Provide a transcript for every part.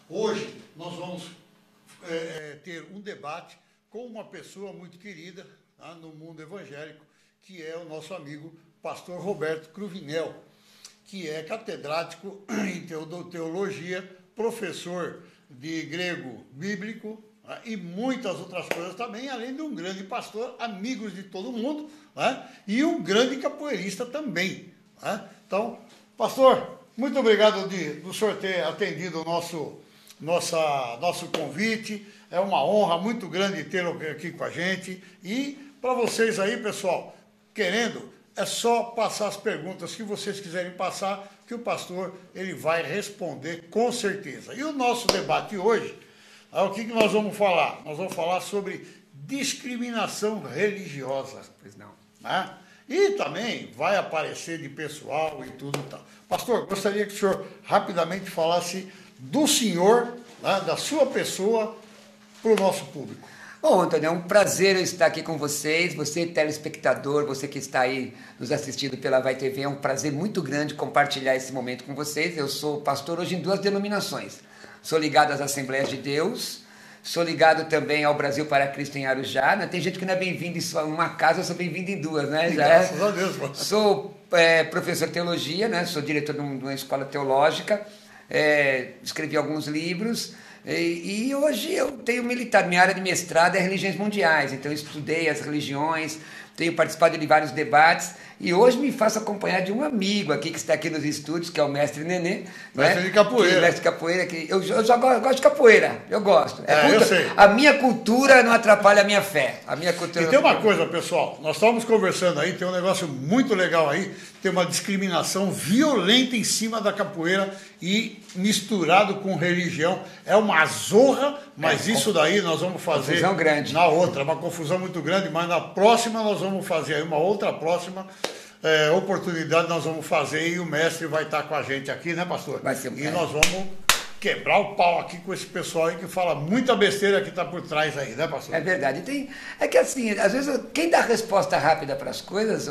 Hoje nós vamos ter um debate com uma pessoa muito querida, tá, no mundo evangélico, que é o nosso amigo pastor Roberto Cruvinel, que é catedrático em teologia, professor de grego bíblico, tá, e muitas outras coisas também, além de um grande pastor, amigos de todo mundo, tá, e um grande capoeirista também. Tá. Então, pastor, muito obrigado do senhor ter atendido o nosso convite. É uma honra muito grande tê-lo aqui com a gente. E para vocês aí, pessoal, querendo, é só passar as perguntas que vocês quiserem passar, que o pastor ele vai responder com certeza. E o nosso debate hoje, o que nós vamos falar? Nós vamos falar sobre discriminação religiosa. Pois não. Né? E também vai aparecer de pessoal e tudo e tal. Pastor, gostaria que o senhor rapidamente falasse do senhor, né, da sua pessoa, para o nosso público. Bom, Antônio, é um prazer eu estar aqui com vocês, você telespectador, você que está aí nos assistindo pela Vai TV, é um prazer muito grande compartilhar esse momento com vocês. Eu sou pastor hoje em 2 denominações, sou ligado às Assembleias de Deus, sou ligado também ao Brasil para Cristo em Arujá, né? Tem gente que não é bem-vindo em uma casa, eu sou bem-vindo em 2, né? Graças a Deus. Sou professor de teologia, né? Sou diretor de uma escola teológica, escrevi alguns livros, e hoje eu tenho militado, minha área de mestrado é religiões mundiais, então eu estudei as religiões, tenho participado de vários debates, e hoje me faço acompanhar de um amigo aqui que está aqui nos estúdios, que é o mestre Nenê. Mestre de capoeira. Mestre de capoeira, que eu gosto de capoeira, eu gosto. Eu sei. A minha cultura não atrapalha a minha fé. A minha cultura e tem uma coisa, pessoal, nós estávamos conversando aí, tem um negócio muito legal aí, tem uma discriminação violenta em cima da capoeira e misturado com religião. É uma zorra, mas isso daí nós vamos fazer confusão grande. Na outra, uma confusão muito grande, mas na próxima nós vamos fazer aí uma outra próxima oportunidade, nós vamos fazer e o mestre vai estar com a gente aqui, né, pastor? Vai ser, e nós vamos quebrar o pau aqui com esse pessoal aí que fala muita besteira que está por trás aí, né, pastor? É verdade. É que assim, às vezes quem dá resposta rápida para as coisas,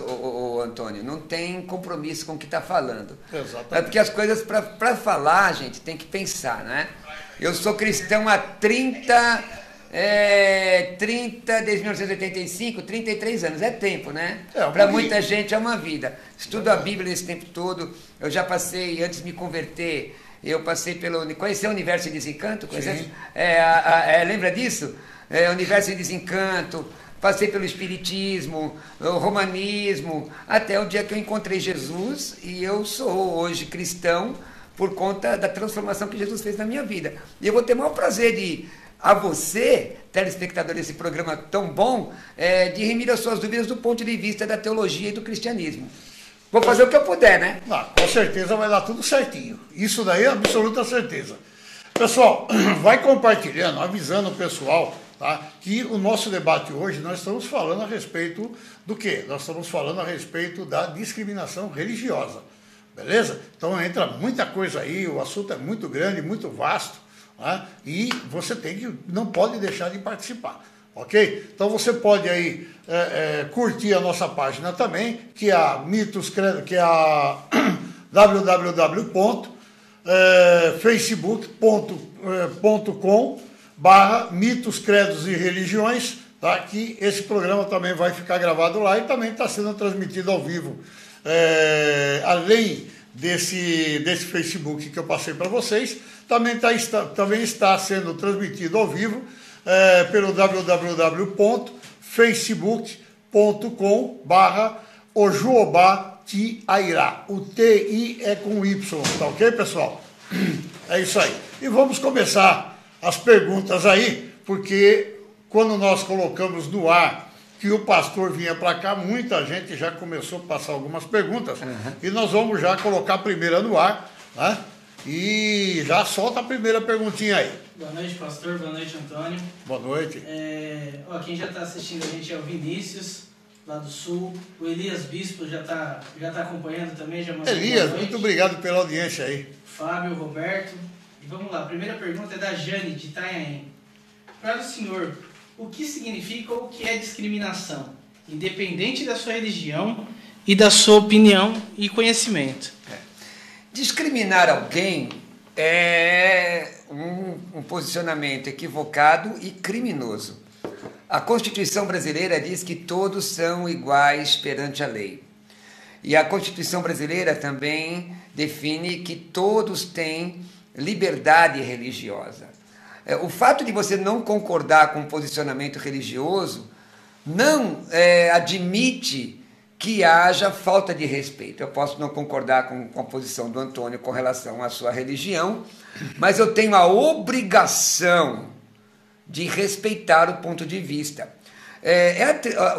Antônio, não tem compromisso com o que está falando. Exatamente. É porque as coisas, para falar, gente, tem que pensar, né? Eu sou cristão há desde 1985, 33 anos, é tempo, né? Para muita gente é uma vida. Estudo a Bíblia esse tempo todo, eu já passei, antes de me converter, eu passei conheceu o Universo em Desencanto? Lembra disso? Universo em Desencanto, passei pelo Espiritismo, o Romanismo, até o dia que eu encontrei Jesus, e eu sou hoje cristão por conta da transformação que Jesus fez na minha vida. E eu vou ter o maior prazer a você, telespectador desse programa tão bom, de remir as suas dúvidas do ponto de vista da teologia e do cristianismo. Vou fazer o que eu puder, né? Não, com certeza vai dar tudo certinho. Isso daí é absoluta certeza. Pessoal, vai compartilhando, avisando o pessoal, tá, que o nosso debate hoje, nós estamos falando a respeito do quê? Nós estamos falando a respeito da discriminação religiosa. Beleza? Então entra muita coisa aí, o assunto é muito grande, muito vasto, né? E você não pode deixar de participar. Ok? Então você pode aí curtir a nossa página também, que é a Mitos Credos, que é a www.facebook.com/Mitos, Credos e Religiões, tá? Que esse programa também vai ficar gravado lá e também está sendo transmitido ao vivo. Além desse Facebook que eu passei para vocês, também está sendo transmitido ao vivo pelo www.facebook.com/Ojuobá-Tiairá. O TI é com Y, tá ok, pessoal? É isso aí. E vamos começar as perguntas aí, porque quando nós colocamos no ar que o pastor vinha para cá, muita gente já começou a passar algumas perguntas, e nós vamos já colocar a primeira no ar, né? E já solta a primeira perguntinha aí. Boa noite, pastor. Boa noite, Antônio. Boa noite. Quem já está assistindo a gente é o Vinícius, lá do Sul. O Elias Bispo já tá acompanhando também. Já mandou Elias, muito obrigado pela audiência aí. Fábio, Roberto. E vamos lá, a primeira pergunta é da Jane, de Itanhaém. Para o senhor, o que significa ou o que é discriminação? Independente da sua religião e da sua opinião e conhecimento. Discriminar alguém é um posicionamento equivocado e criminoso. A Constituição brasileira diz que todos são iguais perante a lei. E a Constituição brasileira também define que todos têm liberdade religiosa. O fato de você não concordar com um posicionamento religioso não admite que haja falta de respeito. Eu posso não concordar com a posição do Antônio com relação à sua religião, mas eu tenho a obrigação de respeitar o ponto de vista.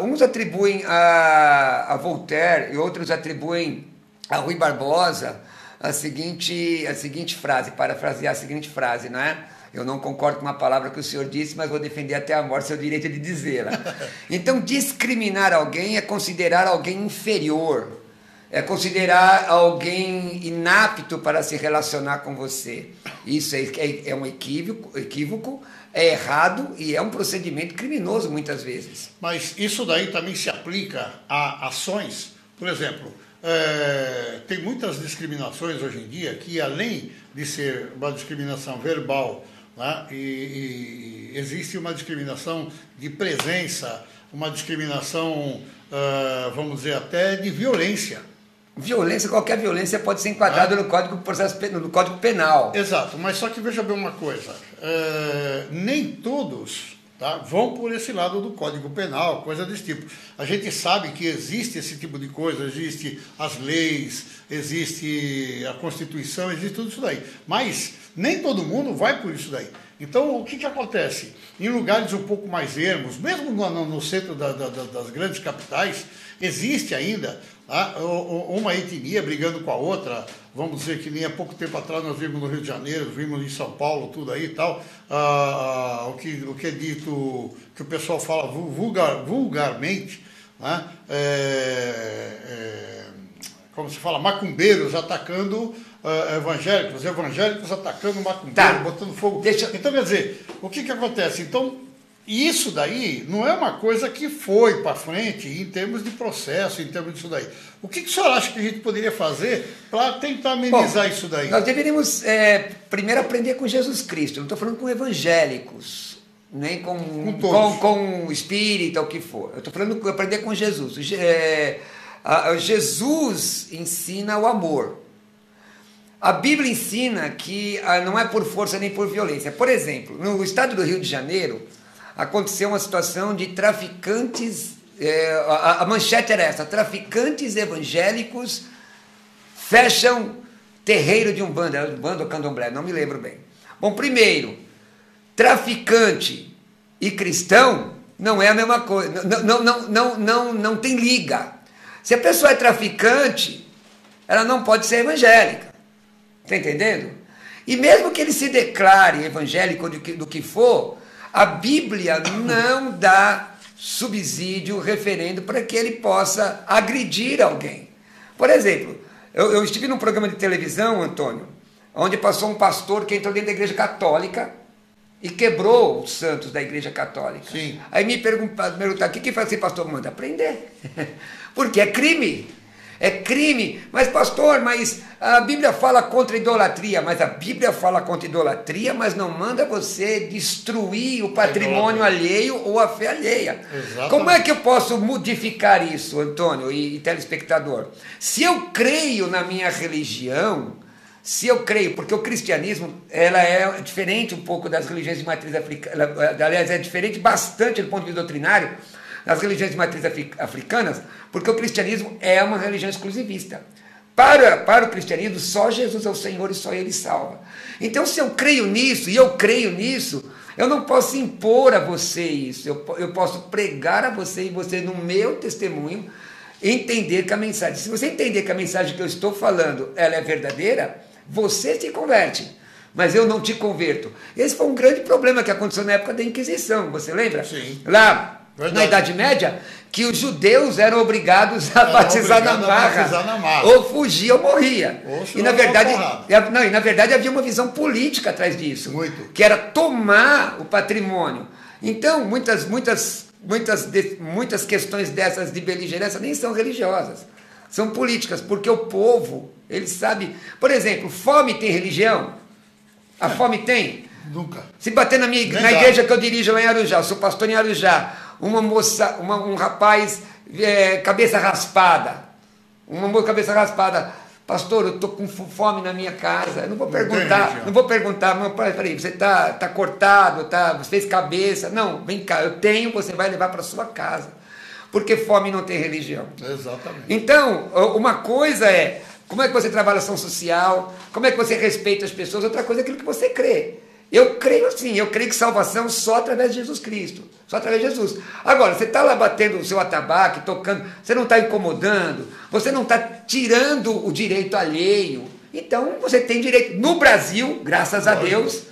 Uns atribuem a Voltaire e outros atribuem a Rui Barbosa a seguinte frase, parafrasear a seguinte frase, não é? Eu não concordo com uma palavra que o senhor disse, mas vou defender até a morte seu direito de dizê-la. Então, discriminar alguém é considerar alguém inferior, é considerar alguém inapto para se relacionar com você. Isso é um equívoco, é errado e é um procedimento criminoso muitas vezes. Mas isso daí também se aplica a ações, por exemplo, tem muitas discriminações hoje em dia que, além de ser uma discriminação verbal, né, e existe uma discriminação de presença, uma discriminação, vamos dizer, até de violência. Qualquer violência pode ser enquadrada no Código Penal. Exato, mas só que veja bem uma coisa, nem todos, tá, vão por esse lado do Código Penal, coisa desse tipo. A gente sabe que existe esse tipo de coisa, existe as leis, existe a Constituição, existe tudo isso daí. Mas nem todo mundo vai por isso daí. Então, o que acontece? Em lugares um pouco mais ermos, mesmo no centro das grandes capitais, existe ainda uma etnia brigando com a outra. Vamos dizer que nem há pouco tempo atrás nós vimos no Rio de Janeiro, vimos em São Paulo, tudo aí e tal. O que é dito, que o pessoal fala vulgarmente, né? Como se fala, macumbeiros atacando evangélicos atacando macumbeiro, botando fogo. Então, quer dizer, o que acontece? Então, isso daí não é uma coisa que foi para frente em termos de processo, em termos disso daí. O que o senhor acha que a gente poderia fazer para tentar amenizar isso daí? Nós deveríamos primeiro aprender com Jesus Cristo. Eu não estou falando com evangélicos, nem com espírita, o que for. Eu estou falando com aprender com Jesus. Jesus ensina o amor. A Bíblia ensina que não é por força nem por violência. Por exemplo, no estado do Rio de Janeiro, aconteceu uma situação de traficantes, a manchete era essa: traficantes evangélicos fecham terreiro de Umbanda ou Candomblé, não me lembro bem. Bom, primeiro, traficante e cristão não é a mesma coisa, não tem liga. Se a pessoa é traficante, ela não pode ser evangélica. Está entendendo? E mesmo que ele se declare evangélico do que for, a Bíblia não dá subsídio, referendo para que ele possa agredir alguém. Por exemplo, eu estive num programa de televisão, Antônio, onde passou um pastor que entrou dentro da igreja católica e quebrou os santos da igreja católica. Sim. Aí me perguntaram, o que faz esse pastor? Manda prender. Porque é crime. É crime. Mas pastor, a Bíblia fala contra a idolatria. Mas a Bíblia fala contra a idolatria, mas não manda você destruir o patrimônio alheio ou a fé alheia. Exatamente. Como é que eu posso modificar isso, Antônio e telespectador? Se eu creio na minha religião, porque o cristianismo ela é diferente um pouco das religiões de matriz africana, aliás, é diferente bastante do ponto de vista doutrinário das religiões de matriz africanas, porque o cristianismo é uma religião exclusivista. Para o cristianismo, só Jesus é o Senhor e só Ele salva. Então, se eu creio nisso, eu não posso impor a você isso, eu posso pregar a você e você, no meu testemunho, entender que a mensagem, se você entender que a mensagem que eu estou falando, ela é verdadeira, você se converte, mas eu não te converto. Esse foi um grande problema que aconteceu na época da Inquisição, você lembra? Sim. Lá, verdade, na Idade Média, que os judeus eram obrigados a batizar na marra, ou fugir ou morria. E na verdade havia uma visão política atrás disso, que era tomar o patrimônio. Então, muitas questões dessas de beligerância nem são religiosas, são políticas, porque o povo, ele sabe. Por exemplo, fome tem religião? A fome tem? Nunca. Se bater na igreja que eu dirijo lá em Arujá, eu sou pastor em Arujá, uma moça, um rapaz, cabeça raspada, uma moça cabeça raspada, pastor, eu estou com fome na minha casa, eu não vou perguntar, mas peraí, você está cortado, você fez cabeça, não, vem cá, eu tenho, você vai levar para sua casa, porque fome não tem religião. Exatamente. Então, uma coisa é, como é que você trabalha ação social, como é que você respeita as pessoas, outra coisa é aquilo que você crê. Eu creio assim, eu creio que salvação só através de Jesus Cristo, só através de Jesus. Agora, você está lá batendo o seu atabaque, tocando, você não está incomodando, você não está tirando o direito alheio, então você tem direito. No Brasil, graças a Deus,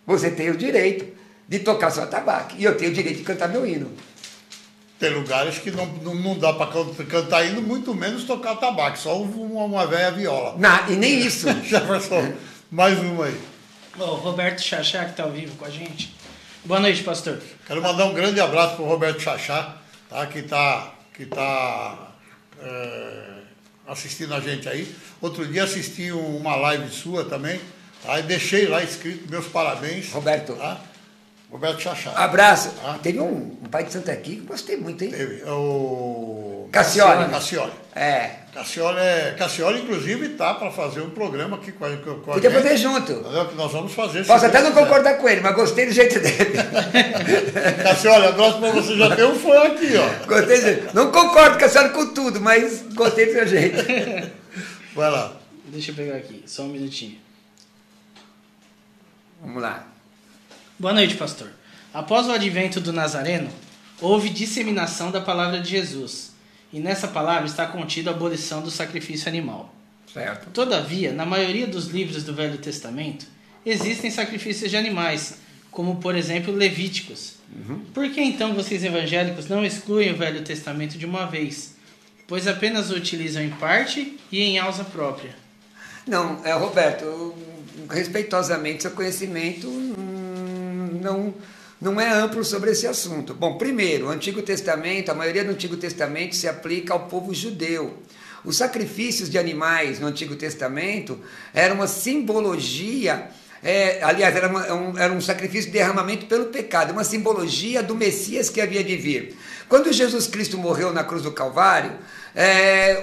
você tem o direito de tocar seu atabaque, e eu tenho o direito de cantar meu hino. Tem lugares que não dá para cantar hino, muito menos tocar tabaco, só uma velha viola. E nem isso. Jefferson, mais uma aí. O Roberto Chachá, que está ao vivo com a gente. Boa noite, pastor. Quero mandar um grande abraço para o Roberto Chachá, tá, que tá assistindo a gente aí. Outro dia assisti uma live sua também, tá, e deixei lá escrito meus parabéns. Roberto. Tá? Roberto Chachá. Abraço. Teve um pai de santo aqui que gostei muito, hein? Teve. O Cassioli. Cassioli, inclusive, tá para fazer um programa aqui com a gente. Podia fazer junto. Que nós vamos fazer. Posso até não concordar com ele, mas gostei do jeito dele. Cassioli, a próxima você já tem um foi aqui, ó. Gostei do jeito. Não concordo, Cassioli, com tudo, mas gostei do seu jeito. Vai lá. Deixa eu pegar aqui, só um minutinho. Vamos lá. Boa noite, pastor. Após o advento do Nazareno, houve disseminação da palavra de Jesus, e nessa palavra está contida a abolição do sacrifício animal. Certo. Todavia, na maioria dos livros do Velho Testamento, existem sacrifícios de animais, como, por exemplo, Levíticos. Por que então vocês evangélicos não excluem o Velho Testamento de uma vez, pois apenas o utilizam em parte e em causa própria? Não, Roberto, respeitosamente, seu conhecimento não é amplo sobre esse assunto. Bom, primeiro, o Antigo Testamento, a maioria do Antigo Testamento se aplica ao povo judeu. Os sacrifícios de animais no Antigo Testamento era uma simbologia, aliás, era um sacrifício de derramamento pelo pecado, uma simbologia do Messias que havia de vir. Quando Jesus Cristo morreu na cruz do Calvário,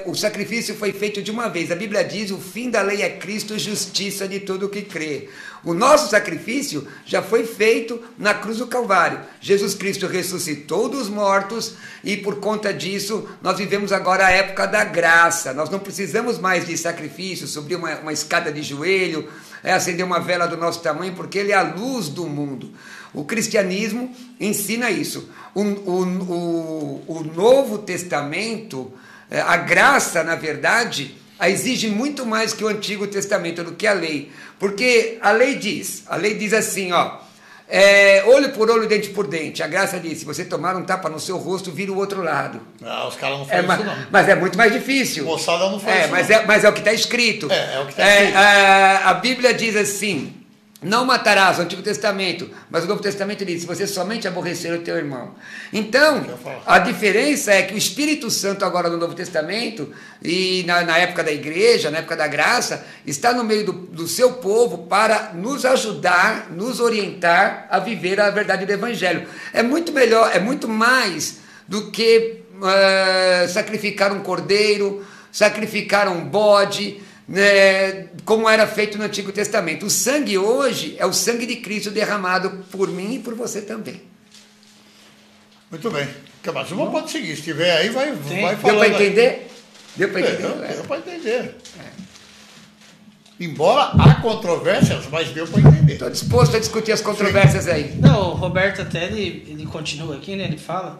o sacrifício foi feito de uma vez. A Bíblia diz: o fim da lei é Cristo, justiça de todo o que crê. O nosso sacrifício já foi feito na cruz do Calvário. Jesus Cristo ressuscitou dos mortos e por conta disso nós vivemos agora a época da graça. Nós não precisamos mais de sacrifício, subir uma escada de joelho, acender uma vela do nosso tamanho, porque ele é a luz do mundo. O cristianismo ensina isso. O Novo Testamento, a graça, na verdade, exige muito mais que o Antigo Testamento, do que a lei. Porque a lei diz assim, olho por olho, dente por dente. A graça diz: se você tomar um tapa no seu rosto, vira o outro lado. Os caras não fazem isso, não. Mas é muito mais difícil. Moçada não faz isso, mas é o que está escrito. É o que está escrito. A Bíblia diz assim: não matarás, o Antigo Testamento, mas o Novo Testamento diz: se você somente aborrecer o teu irmão. Então, a diferença é que o Espírito Santo agora no Novo Testamento, e na época da igreja, na época da graça, está no meio do seu povo para nos ajudar, nos orientar a viver a verdade do Evangelho. É muito melhor, é muito mais do que sacrificar um cordeiro, sacrificar um bode, como era feito no Antigo Testamento. O sangue hoje é o sangue de Cristo derramado por mim e por você também. Muito bem. Mas uma pode seguir. Se tiver aí, vai falando. Deu para entender? Deu para entender? Deu para entender. Embora há controvérsias, mas deu para entender. Estou disposto a discutir as controvérsias aí. Não, o Roberto até ele continua aqui, né? Ele fala.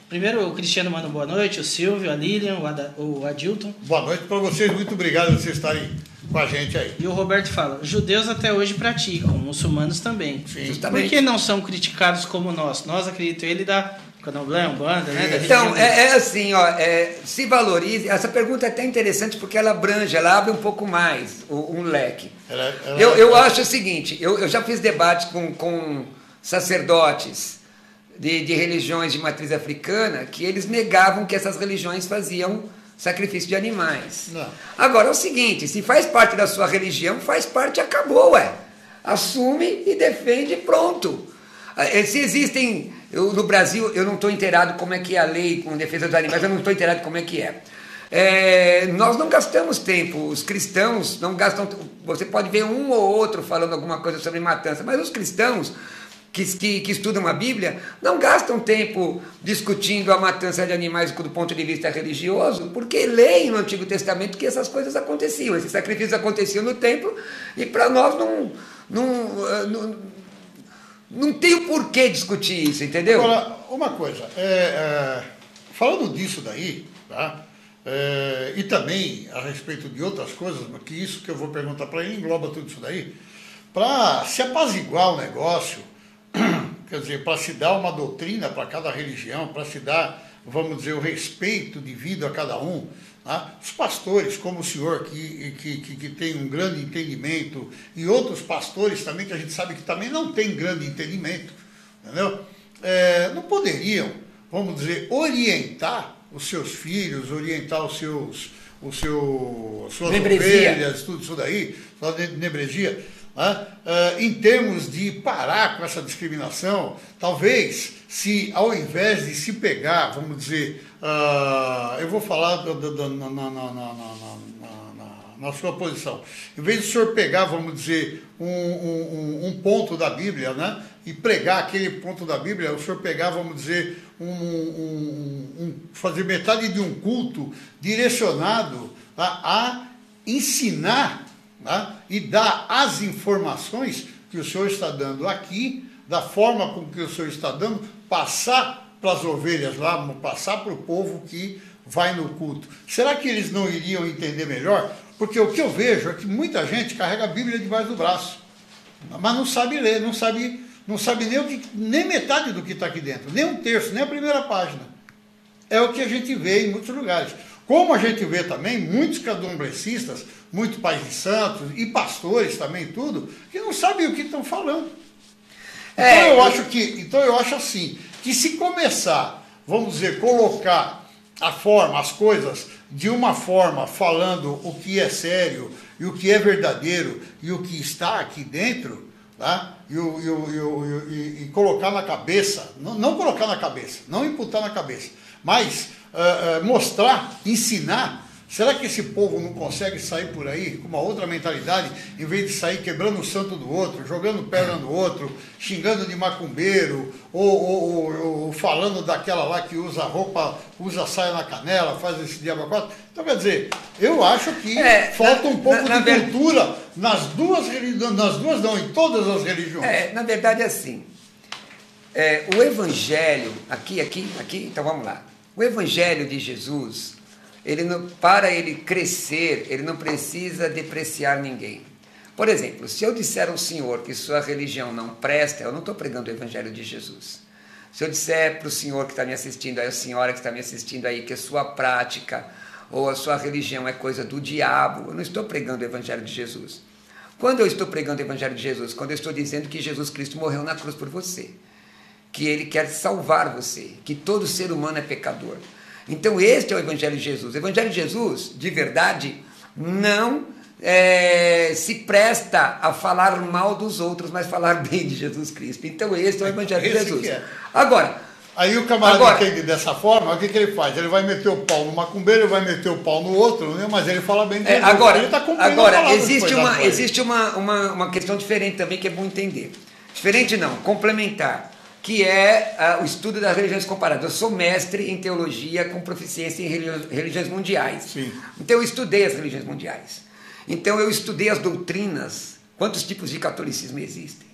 Primeiro, o Cristiano manda boa noite, o Silvio, a Lilian, o Adilton. Boa noite para vocês, muito obrigado por vocês estarem com a gente aí. E o Roberto fala: judeus até hoje praticam, muçulmanos também. Sim. Por que não são criticados como nós? Nós, acredito ele, da Candomblé, Umbanda, né? Então, assim, se valorize. Essa pergunta é até interessante porque ela abrange, ela abre um pouco mais um leque. Eu acho o seguinte, eu já fiz debates com sacerdotes de religiões de matriz africana, que eles negavam que essas religiões faziam sacrifício de animais. Não. Agora é o seguinte, se faz parte da sua religião, faz parte, acabou, assume e defende, pronto. Se existem, no Brasil, eu não estou inteirado como é que é a lei com defesa dos animais, eu não estou inteirado como é que é. Nós não gastamos tempo, os cristãos não gastam, você pode ver um ou outro falando alguma coisa sobre matança, mas os cristãos que estudam a Bíblia não gastam tempo discutindo a matança de animais do ponto de vista religioso, porque leem no Antigo Testamento que essas coisas aconteciam, esses sacrifícios aconteciam no templo, e para nós não tem o porquê discutir isso, entendeu? Agora, uma coisa, falando disso daí, tá? E também a respeito de outras coisas, que isso que eu vou perguntar para ele engloba tudo isso daí, para se apaziguar o negócio, quer dizer, para se dar uma doutrina para cada religião, para se dar, vamos dizer, o respeito devido a cada um, tá? Os pastores, como o senhor, que tem um grande entendimento, e outros pastores também, que a gente sabe que também não tem grande entendimento, entendeu? Não poderiam, vamos dizer, orientar os seus filhos, orientar suas ovelhas, tudo isso daí, sua nebresia, né? Em termos de parar com essa discriminação, talvez, se ao invés de se pegar, vamos dizer, eu vou falar na sua posição, em vez de o senhor pegar, vamos dizer, um ponto da Bíblia, né? E pregar aquele ponto da Bíblia, o senhor pegar, vamos dizer, fazer metade de um culto direcionado a ensinar, tá? E dar as informações que o senhor está dando aqui, da forma com que o senhor está dando, passar para as ovelhas lá, passar para o povo que vai no culto. Será que eles não iriam entender melhor? Porque o que eu vejo é que muita gente carrega a Bíblia debaixo do braço, mas não sabe ler, não sabe nem metade do que está aqui dentro, nem um terço, nem a primeira página. É o que a gente vê em muitos lugares. Como a gente vê também muitos candomblecistas, muitos pais de santos e pastores também, tudo, que não sabem o que estão falando. Então eu acho assim, que se começar, vamos dizer, colocar as coisas de uma forma, falando o que é sério e o que é verdadeiro e o que está aqui dentro, tá? E colocar na cabeça, não colocar na cabeça, não imputar na cabeça, mas mostrar, ensinar. Será que esse povo não consegue sair por aí com uma outra mentalidade, em vez de sair quebrando o santo do outro, jogando pedra no outro, xingando de macumbeiro, ou falando daquela lá que usa roupa, usa saia na canela, faz esse diabo a quatro? Então, quer dizer, eu acho que falta um pouco de cultura em todas as religiões. Na verdade é assim, o Evangelho, aqui, então vamos lá, o Evangelho de Jesus, para ele crescer, ele não precisa depreciar ninguém. Por exemplo, se eu disser ao senhor que sua religião não presta, eu não estou pregando o Evangelho de Jesus. Se eu disser para o senhor que está me assistindo, a senhora que está me assistindo aí, que a sua prática ou a sua religião é coisa do diabo, eu não estou pregando o Evangelho de Jesus. Quando eu estou pregando o Evangelho de Jesus? Quando eu estou dizendo que Jesus Cristo morreu na cruz por você, que ele quer salvar você, que todo ser humano é pecador. Então este é o Evangelho de Jesus. O Evangelho de Jesus, de verdade, não se presta a falar mal dos outros, mas falar bem de Jesus Cristo. Então este é o Evangelho de Jesus. Agora, aí o camarada entende dessa forma, o que ele faz? Ele vai meter o pau no macumbeiro, ele vai meter o pau no outro, né? Mas ele fala bem de Jesus. Agora existe uma questão diferente também que é bom entender. Diferente não, complementar, que é o estudo das religiões comparadas. Eu sou mestre em teologia com proficiência em religiões mundiais. Sim. Então eu estudei as religiões mundiais. Então eu estudei as doutrinas. Quantos tipos de catolicismo existem?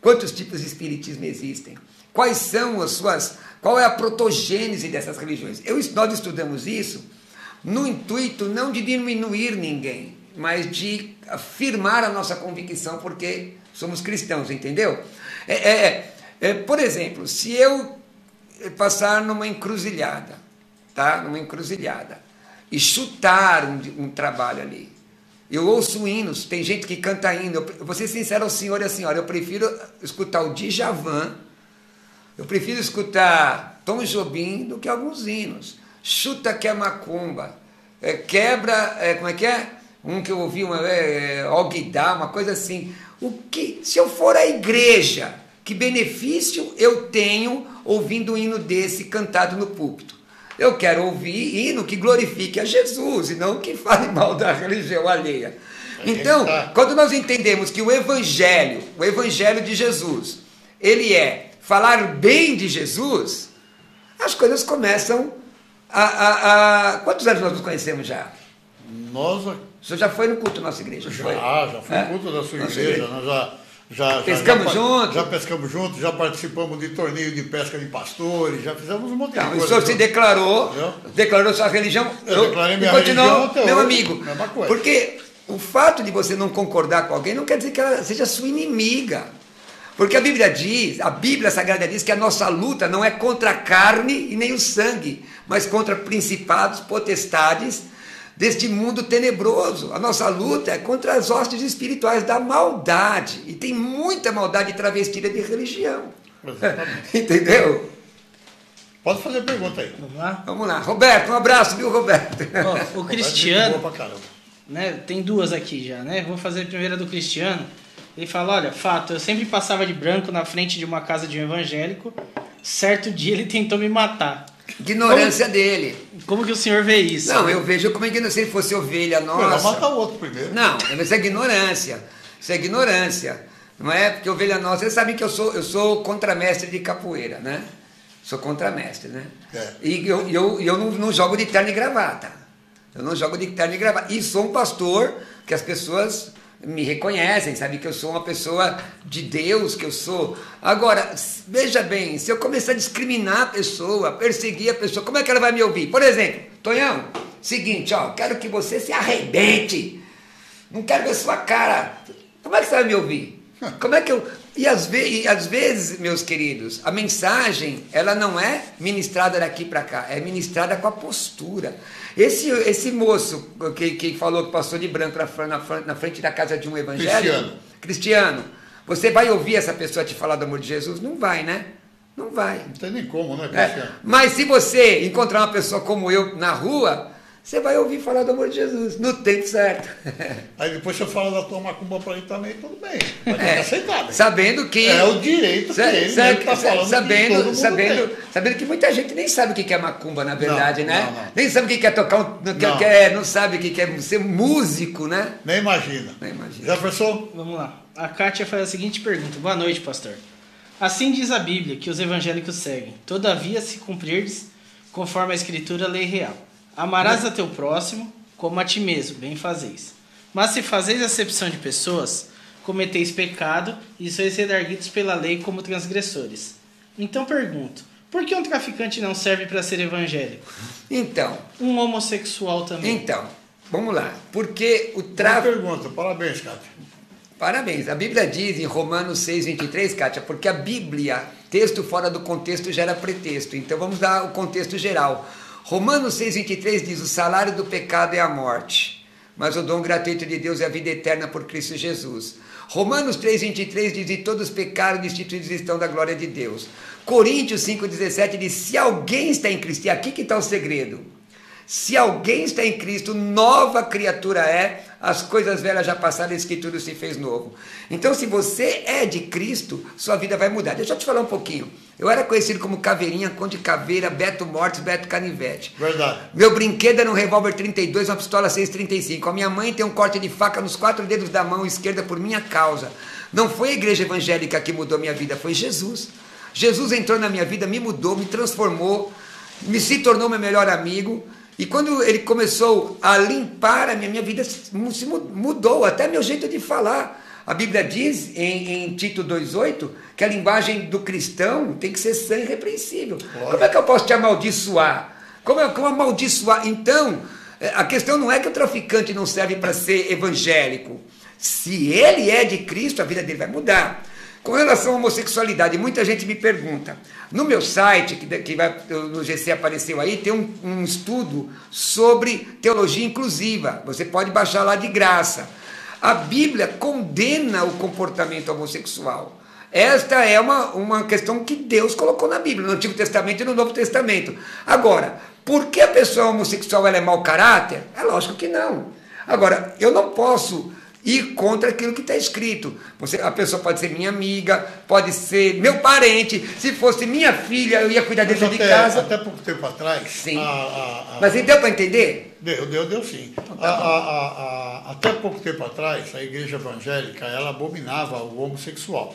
Quantos tipos de espiritismo existem? Quais são qual é a protogênese dessas religiões? Nós estudamos isso no intuito não de diminuir ninguém, mas de afirmar a nossa convicção, porque somos cristãos, entendeu? Por exemplo, se eu passar numa encruzilhada, tá? Numa encruzilhada, e chutar um trabalho ali, eu ouço hinos, tem gente que canta hino, eu vou ser sincero ao senhor e à senhora, eu prefiro escutar o Djavan, eu prefiro escutar Tom Jobim do que alguns hinos. Chuta que é macumba, quebra, como é que é? Um que eu ouvi, Ogdá, uma coisa assim. Se eu for à igreja, que benefício eu tenho ouvindo um hino desse cantado no púlpito? Eu quero ouvir hino que glorifique a Jesus e não que fale mal da religião alheia. Então, quando nós entendemos que o evangelho de Jesus, ele é falar bem de Jesus, as coisas começam Quantos anos nós nos conhecemos já? Nós... O senhor já foi no culto da nossa igreja? Já fui no culto da sua igreja. Nós já pescamos juntos? Já pescamos juntos, já participamos de torneio de pesca de pastores, já fizemos um monte de coisa. O senhor se declarou sua religião. Eu declarei minha religião até meu hoje, amigo. Mesma coisa. Porque o fato de você não concordar com alguém não quer dizer que ela seja sua inimiga. Porque a Bíblia Sagrada diz que a nossa luta não é contra a carne e nem o sangue, mas contra principados, potestades deste mundo tenebroso. A nossa luta é contra as hostes espirituais da maldade. E tem muita maldade travestida de religião. Entendeu? Pode fazer pergunta aí. Vamos lá? Vamos lá. Roberto, um abraço, viu, Roberto? O Cristiano, né, tem duas aqui já, né? Vou fazer a primeira do Cristiano. Ele fala, olha, fato, eu sempre passava de branco na frente de uma casa de um evangélico. Certo dia ele tentou me matar. Ignorância dele. Como que o senhor vê isso? Não, eu vejo como ignorância. Se ele fosse ovelha nossa... Vai matar o outro primeiro. Não, isso é ignorância. Isso é ignorância. Não é? Porque ovelha nossa... Vocês sabem que eu sou contramestre de capoeira, né? Sou contramestre, né? E eu não jogo de terno e gravata. Eu não jogo de terno e gravata. E sou um pastor que as pessoas me reconhecem, sabe que eu sou uma pessoa de Deus, que eu sou. Agora, veja bem, se eu começar a discriminar a pessoa, perseguir a pessoa, como é que ela vai me ouvir? Por exemplo, Tonhão, seguinte, quero que você se arrebente, não quero ver sua cara. Como é que você vai me ouvir? Como é que eu... E às vezes, meus queridos, a mensagem, ela não é ministrada daqui para cá, é ministrada com a postura. Esse moço que falou que passou de branco na frente da casa de um evangélico, Cristiano, você vai ouvir essa pessoa te falar do amor de Jesus? Não vai, né? Não vai. Não tem nem como, né, Cristiano? Mas se você encontrar uma pessoa como eu na rua, você vai ouvir falar do amor de Jesus, no tempo certo. Aí depois você fala da tua macumba para ele também, tudo bem. Vai ter que aceitar. Né? Sabendo que... É o direito que ele está falando. Sabendo que muita gente nem sabe o que é macumba, na verdade, né? Não. Nem sabe o que é tocar, não sabe o que é ser músico, né? Nem imagina. Já pensou? Vamos lá. A Kátia faz a seguinte pergunta. Boa noite, pastor. Assim diz a Bíblia que os evangélicos seguem. Todavia, se cumprirdes, conforme a Escritura, a lei real. Amarás a teu próximo como a ti mesmo, bem fazeis. Mas se fazeis acepção de pessoas, cometeis pecado e sois redarguidos pela lei como transgressores. Então pergunto, por que um traficante não serve para ser evangélico? Então. Um homossexual também. Então, vamos lá. Porque o tráfico... Boa pergunta, parabéns, Kátia. Parabéns. A Bíblia diz em Romanos 6:23, Kátia, porque a Bíblia, texto fora do contexto gera pretexto. Então vamos dar o contexto geral. Romanos 6:23 diz, o salário do pecado é a morte, mas o dom gratuito de Deus é a vida eterna por Cristo Jesus. Romanos 3:23 diz, e todos pecaram e destituídos estão da glória de Deus. Coríntios 5:17 diz, se alguém está em Cristo, e aqui que está o segredo, se alguém está em Cristo, nova criatura é, as coisas velhas já passaram, eis que tudo se fez novo. Então, se você é de Cristo, sua vida vai mudar. Deixa eu te falar um pouquinho. Eu era conhecido como Caveirinha, Conde Caveira, Beto Mortes, Beto Canivete. Verdade. Meu brinquedo era um revólver 32, uma pistola 6,35. A minha mãe tem um corte de faca nos 4 dedos da mão esquerda por minha causa. Não foi a igreja evangélica que mudou minha vida, foi Jesus. Jesus entrou na minha vida, me mudou, me transformou, se tornou meu melhor amigo. E quando ele começou a limpar a minha vida, se mudou até meu jeito de falar. A Bíblia diz em Tito 2,8 que a linguagem do cristão tem que ser sã e irrepreensível. Como é que eu posso te amaldiçoar? Como amaldiçoar? Então, a questão não é que o traficante não serve para ser evangélico. Se ele é de Cristo, a vida dele vai mudar. Com relação à homossexualidade, muita gente me pergunta. No meu site, no GC apareceu aí, tem um estudo sobre teologia inclusiva. Você pode baixar lá de graça. A Bíblia condena o comportamento homossexual. Esta é uma questão que Deus colocou na Bíblia, no Antigo Testamento e no Novo Testamento. Agora, por que a pessoa homossexual ela é mau caráter? É lógico que não. Agora, eu não posso ir contra aquilo que está escrito. A pessoa pode ser minha amiga, pode ser meu parente. Se fosse minha filha, eu ia cuidar dentro de casa. Até pouco tempo atrás... Sim. Mas deu para entender? Deu sim. Até pouco tempo atrás, a igreja evangélica, ela abominava o homossexual.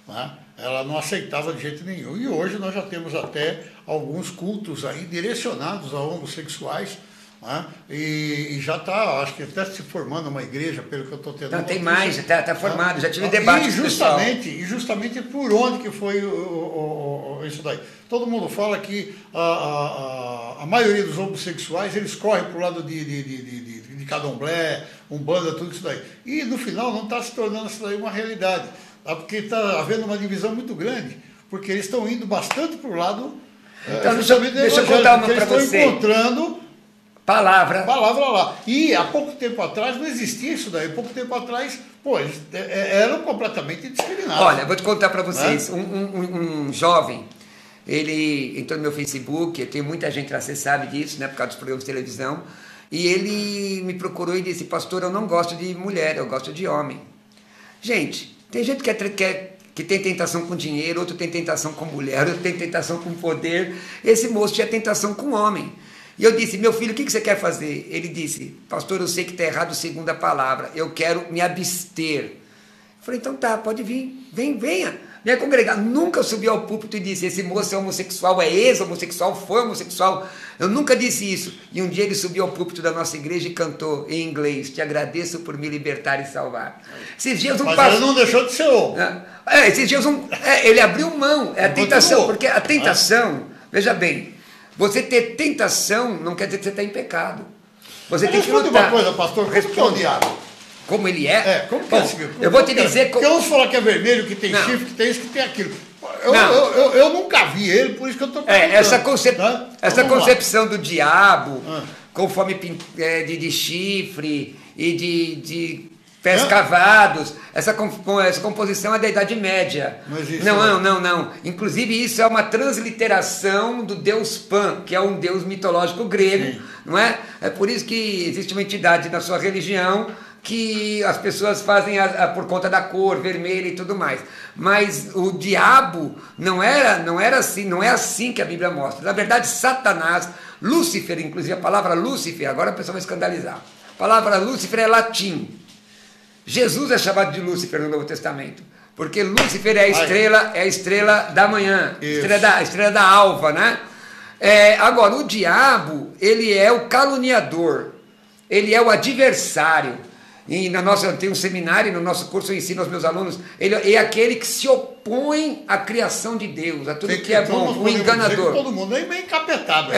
Né? Ela não aceitava de jeito nenhum. E hoje nós já temos até alguns cultos aí direcionados a homossexuais, né? E já está, acho que até se formando uma igreja, pelo que eu estou tendo. Não, tem mais, está formado, já tive debate e justamente por onde que foi isso daí. Todo mundo fala que a maioria dos homossexuais, eles correm para o lado de candomblé, umbanda, tudo isso daí. E no final não está se tornando isso daí uma realidade, tá? Porque está havendo uma divisão muito grande, porque eles estão indo bastante para o lado... Então, deixa eu contar uma para você. Eles estão encontrando... Palavra lá. E há pouco tempo atrás não existia isso daí. Há pouco tempo atrás, eles eram completamente discriminados. Olha, vou te contar para vocês. Né? Um jovem, ele entrou no meu Facebook, tem muita gente lá, você sabe disso, né, por causa dos programas de televisão, e ele me procurou e disse: pastor, eu não gosto de mulher, eu gosto de homem. Gente, tem gente que tem tentação com dinheiro, outro tem tentação com mulher, outro tem tentação com poder. Esse moço tinha tentação com homem. E eu disse: meu filho, o que você quer fazer? Ele disse: pastor, eu sei que está errado segundo a palavra, eu quero me abster. Eu falei: então tá, pode vir, venha congregar. Nunca subi ao púlpito e disse: esse moço é homossexual, é ex-homossexual, foi homossexual. Eu nunca disse isso. E um dia ele subiu ao púlpito da nossa igreja e cantou em inglês: te agradeço por me libertar e salvar. Esses dias Mas ele não deixou de ser homem. Esses dias ele abriu mão, a tentação, porque a tentação, veja bem, você ter tentação não quer dizer que você está em pecado. Você tem que lutar. Uma coisa, pastor, como que é o diabo? Como ele é? Como que é? Eu vou te dizer... Porque uns falam que é vermelho, que tem chifre, que tem isso, que tem aquilo. Eu nunca vi ele, por isso que eu estou perguntando. Essa concepção do diabo, com forma de chifre e de pés cavados, essa composição é da Idade Média. Não. Inclusive isso é uma transliteração do deus Pan, que é um deus mitológico grego. Sim. Não é? É por isso que existe uma entidade na sua religião que as pessoas fazem por conta da cor vermelha e tudo mais. Mas o diabo não era assim, não é assim que a Bíblia mostra. Na verdade, Satanás, Lúcifer, inclusive a palavra Lúcifer, agora a pessoa vai escandalizar. A palavra Lúcifer é latim. Jesus é chamado de Lúcifer no Novo Testamento, porque Lúcifer é a estrela da manhã, a estrela da alva, né? Agora, o diabo, ele é o caluniador, ele é o adversário. E tem um seminário, no nosso curso eu ensino aos meus alunos, ele é aquele que se opõe à criação de Deus, a tudo que é bom, o enganador. Todo mundo é meio encapetado.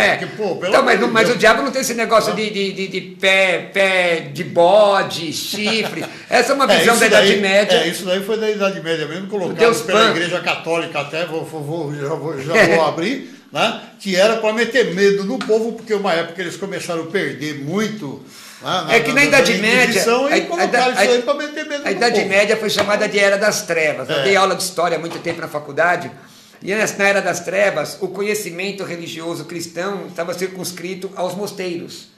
Mas o diabo não tem esse negócio de pé de bode, chifre. Essa é uma visão da Idade Média. Isso daí foi da Idade Média mesmo, colocado pela Igreja Católica até, já vou abrir, né? Que era para meter medo no povo, porque uma época eles começaram a perder muito... que na Idade Média, a Idade Média foi chamada de Era das Trevas. Eu dei aula de história há muito tempo na faculdade, e na Era das Trevas, o conhecimento religioso cristão estava circunscrito aos mosteiros.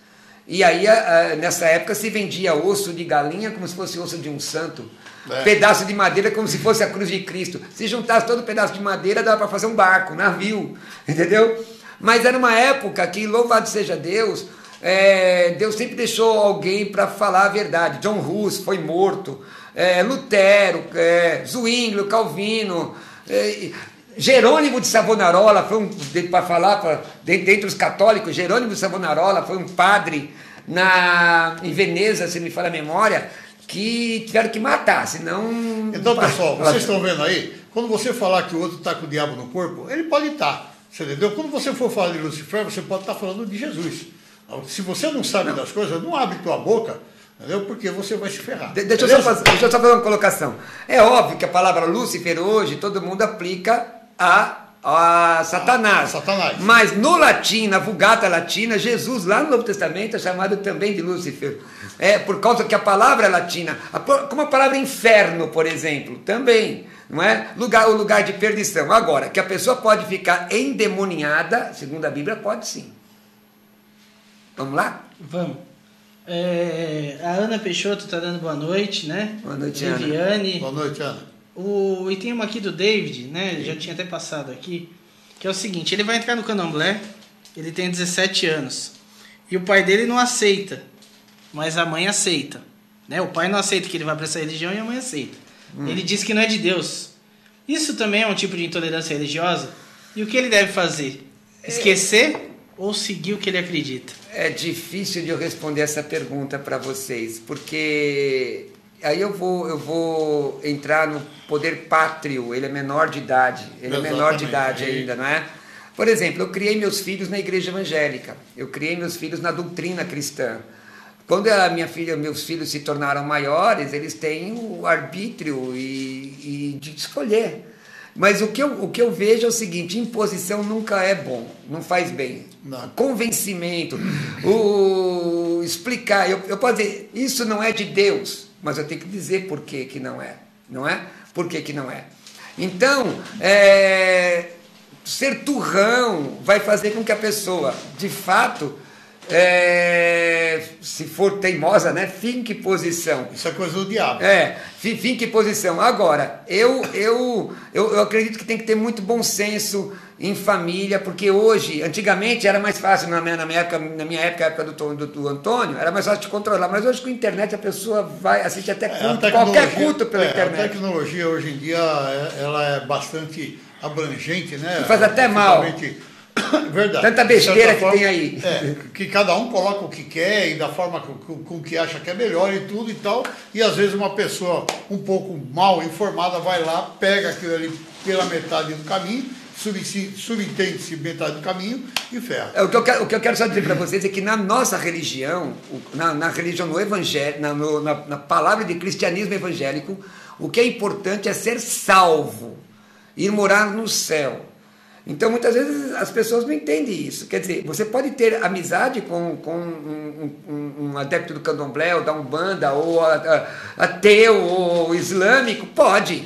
E aí, nessa época, se vendia osso de galinha como se fosse osso de um santo, pedaço de madeira como se fosse a cruz de Cristo. Se juntasse todo pedaço de madeira, dava para fazer um barco, um navio, entendeu? Mas era uma época que, louvado seja Deus, Deus sempre deixou alguém para falar a verdade. John Hus foi morto, Lutero, Zwinglio, Calvino, Jerônimo de Savonarola foi para falar dentre os católicos. Jerônimo de Savonarola foi um padre em Veneza, se me falha a memória, que tiveram que matar, senão... Então, pessoal, vocês estão vendo aí, quando você falar que o outro está com o diabo no corpo, ele pode estar, você entendeu? Quando você for falar de Lucifer, você pode estar falando de Jesus. Se você não sabe das coisas, não abre tua boca, entendeu? Porque você vai se ferrar. Deixa eu só fazer uma colocação. É óbvio que a palavra Lúcifer hoje todo mundo aplica a Satanás. Mas no latim, na Vulgata Latina, Jesus lá no Novo Testamento é chamado também de Lúcifer. Por causa que a palavra é latina. Como a palavra inferno, por exemplo, também. não é? O lugar de perdição. Agora, que a pessoa pode ficar endemoniada, segundo a Bíblia, pode sim. Vamos lá? Vamos. A Ana Peixoto está dando boa noite, né? Boa noite, Viviane. Ana. Boa noite, Ana. E tem uma aqui do David, né? Já tinha até passado aqui, que é o seguinte, ele vai entrar no candomblé, ele tem 17 anos, e o pai dele não aceita, mas a mãe aceita, né? O pai não aceita que ele vai para essa religião e a mãe aceita. Ele diz que não é de Deus. Isso também é um tipo de intolerância religiosa? E o que ele deve fazer? Esquecer ou seguir o que ele acredita? É difícil de eu responder essa pergunta para vocês, porque aí eu vou entrar no poder pátrio. Ele é menor de idade, ainda, não é? Por exemplo, eu criei meus filhos na igreja evangélica, eu criei meus filhos na doutrina cristã. Quando meus filhos se tornaram maiores, eles têm o arbítrio e de escolher. Mas o que eu vejo é o seguinte: imposição nunca é bom, não faz bem. Não. Convencimento, explicar. Eu posso dizer, isso não é de Deus, mas eu tenho que dizer por que não é, não é? Por que não é? Então, ser turrão vai fazer com que a pessoa, de fato, se for teimosa, né, finque posição. Isso é coisa do diabo. Finque posição. Agora, eu acredito que tem que ter muito bom senso em família, porque hoje, antigamente era mais fácil, na minha época, a época do Antônio, era mais fácil de controlar, mas hoje com a internet a pessoa assiste até culto, qualquer culto pela internet. A tecnologia hoje em dia, ela é bastante abrangente, né? E faz até mal. Verdade. Tanta besteira que tem aí. Que cada um coloca o que quer e da forma com que acha que é melhor e tudo e tal. E às vezes uma pessoa um pouco mal informada vai lá, pega aquilo ali pela metade do caminho, subentende-se metade do caminho e ferra. O que eu quero só dizer para vocês é que na nossa religião, na religião no evangelho, na palavra de cristianismo evangélico, o que é importante é ser salvo, ir morar no céu. Então, muitas vezes, as pessoas não entendem isso. Quer dizer, você pode ter amizade com um adepto do candomblé, ou da umbanda, ou ateu, ou islâmico, pode.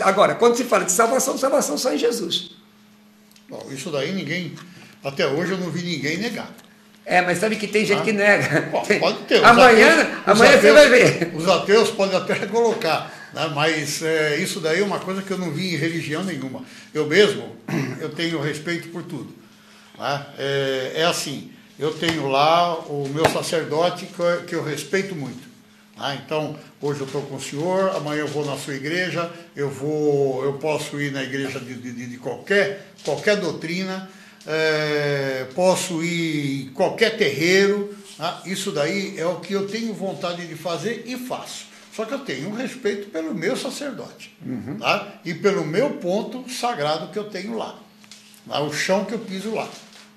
Agora, quando se fala de salvação só em Jesus. Bom, isso daí ninguém, até hoje eu não vi ninguém negar. Mas sabe que tem gente que nega. Bom, pode ter. Amanhã você vai ver. Os ateus podem até colocar. Mas isso daí é uma coisa que eu não vi em religião nenhuma. Eu mesmo, eu tenho respeito por tudo. É assim, eu tenho lá o meu sacerdote que eu respeito muito. Então, hoje eu estou com o senhor, amanhã eu vou na sua igreja, eu posso ir na igreja de qualquer doutrina, posso ir em qualquer terreiro. Isso daí é o que eu tenho vontade de fazer e faço. Só que eu tenho um respeito pelo meu sacerdote, e pelo meu ponto sagrado que eu tenho lá, o chão que eu piso lá.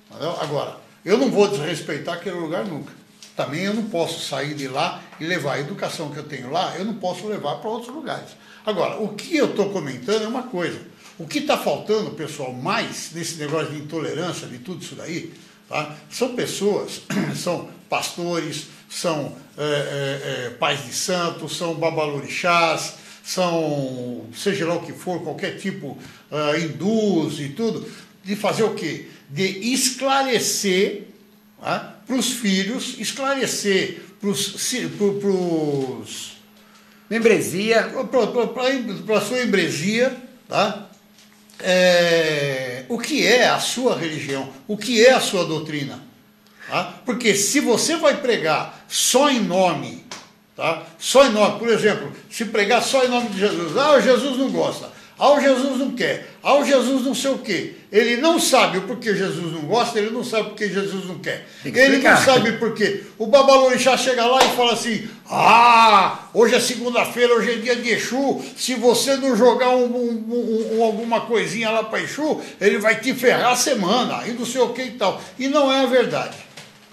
Entendeu? Agora, eu não vou desrespeitar aquele lugar nunca. Também eu não posso sair de lá e levar a educação que eu tenho lá, eu não posso levar para outros lugares. Agora, o que eu estou comentando é uma coisa. O que está faltando, pessoal, mais nesse negócio de intolerância, de tudo isso daí, são pessoas, são pastores, são pais de santos, são babalorixás, são, seja lá o que for, qualquer tipo, hindus e tudo, de fazer o quê? De esclarecer para os filhos, esclarecer para os membresia, para a sua membresia, o que é a sua religião, o que é a sua doutrina. Porque se você vai pregar só em nome, só em nome, por exemplo, se pregar só em nome de Jesus, o Jesus não gosta, o Jesus não quer, o Jesus não sei o quê, ele não sabe o porquê Jesus não gosta, ele não sabe porque Jesus não quer, ele não sabe porquê. O babalorixá chega lá e fala assim: hoje é segunda-feira, hoje é dia de Exu, se você não jogar alguma coisinha lá para Exu, ele vai te ferrar a semana, e não sei o que e tal. E não é a verdade,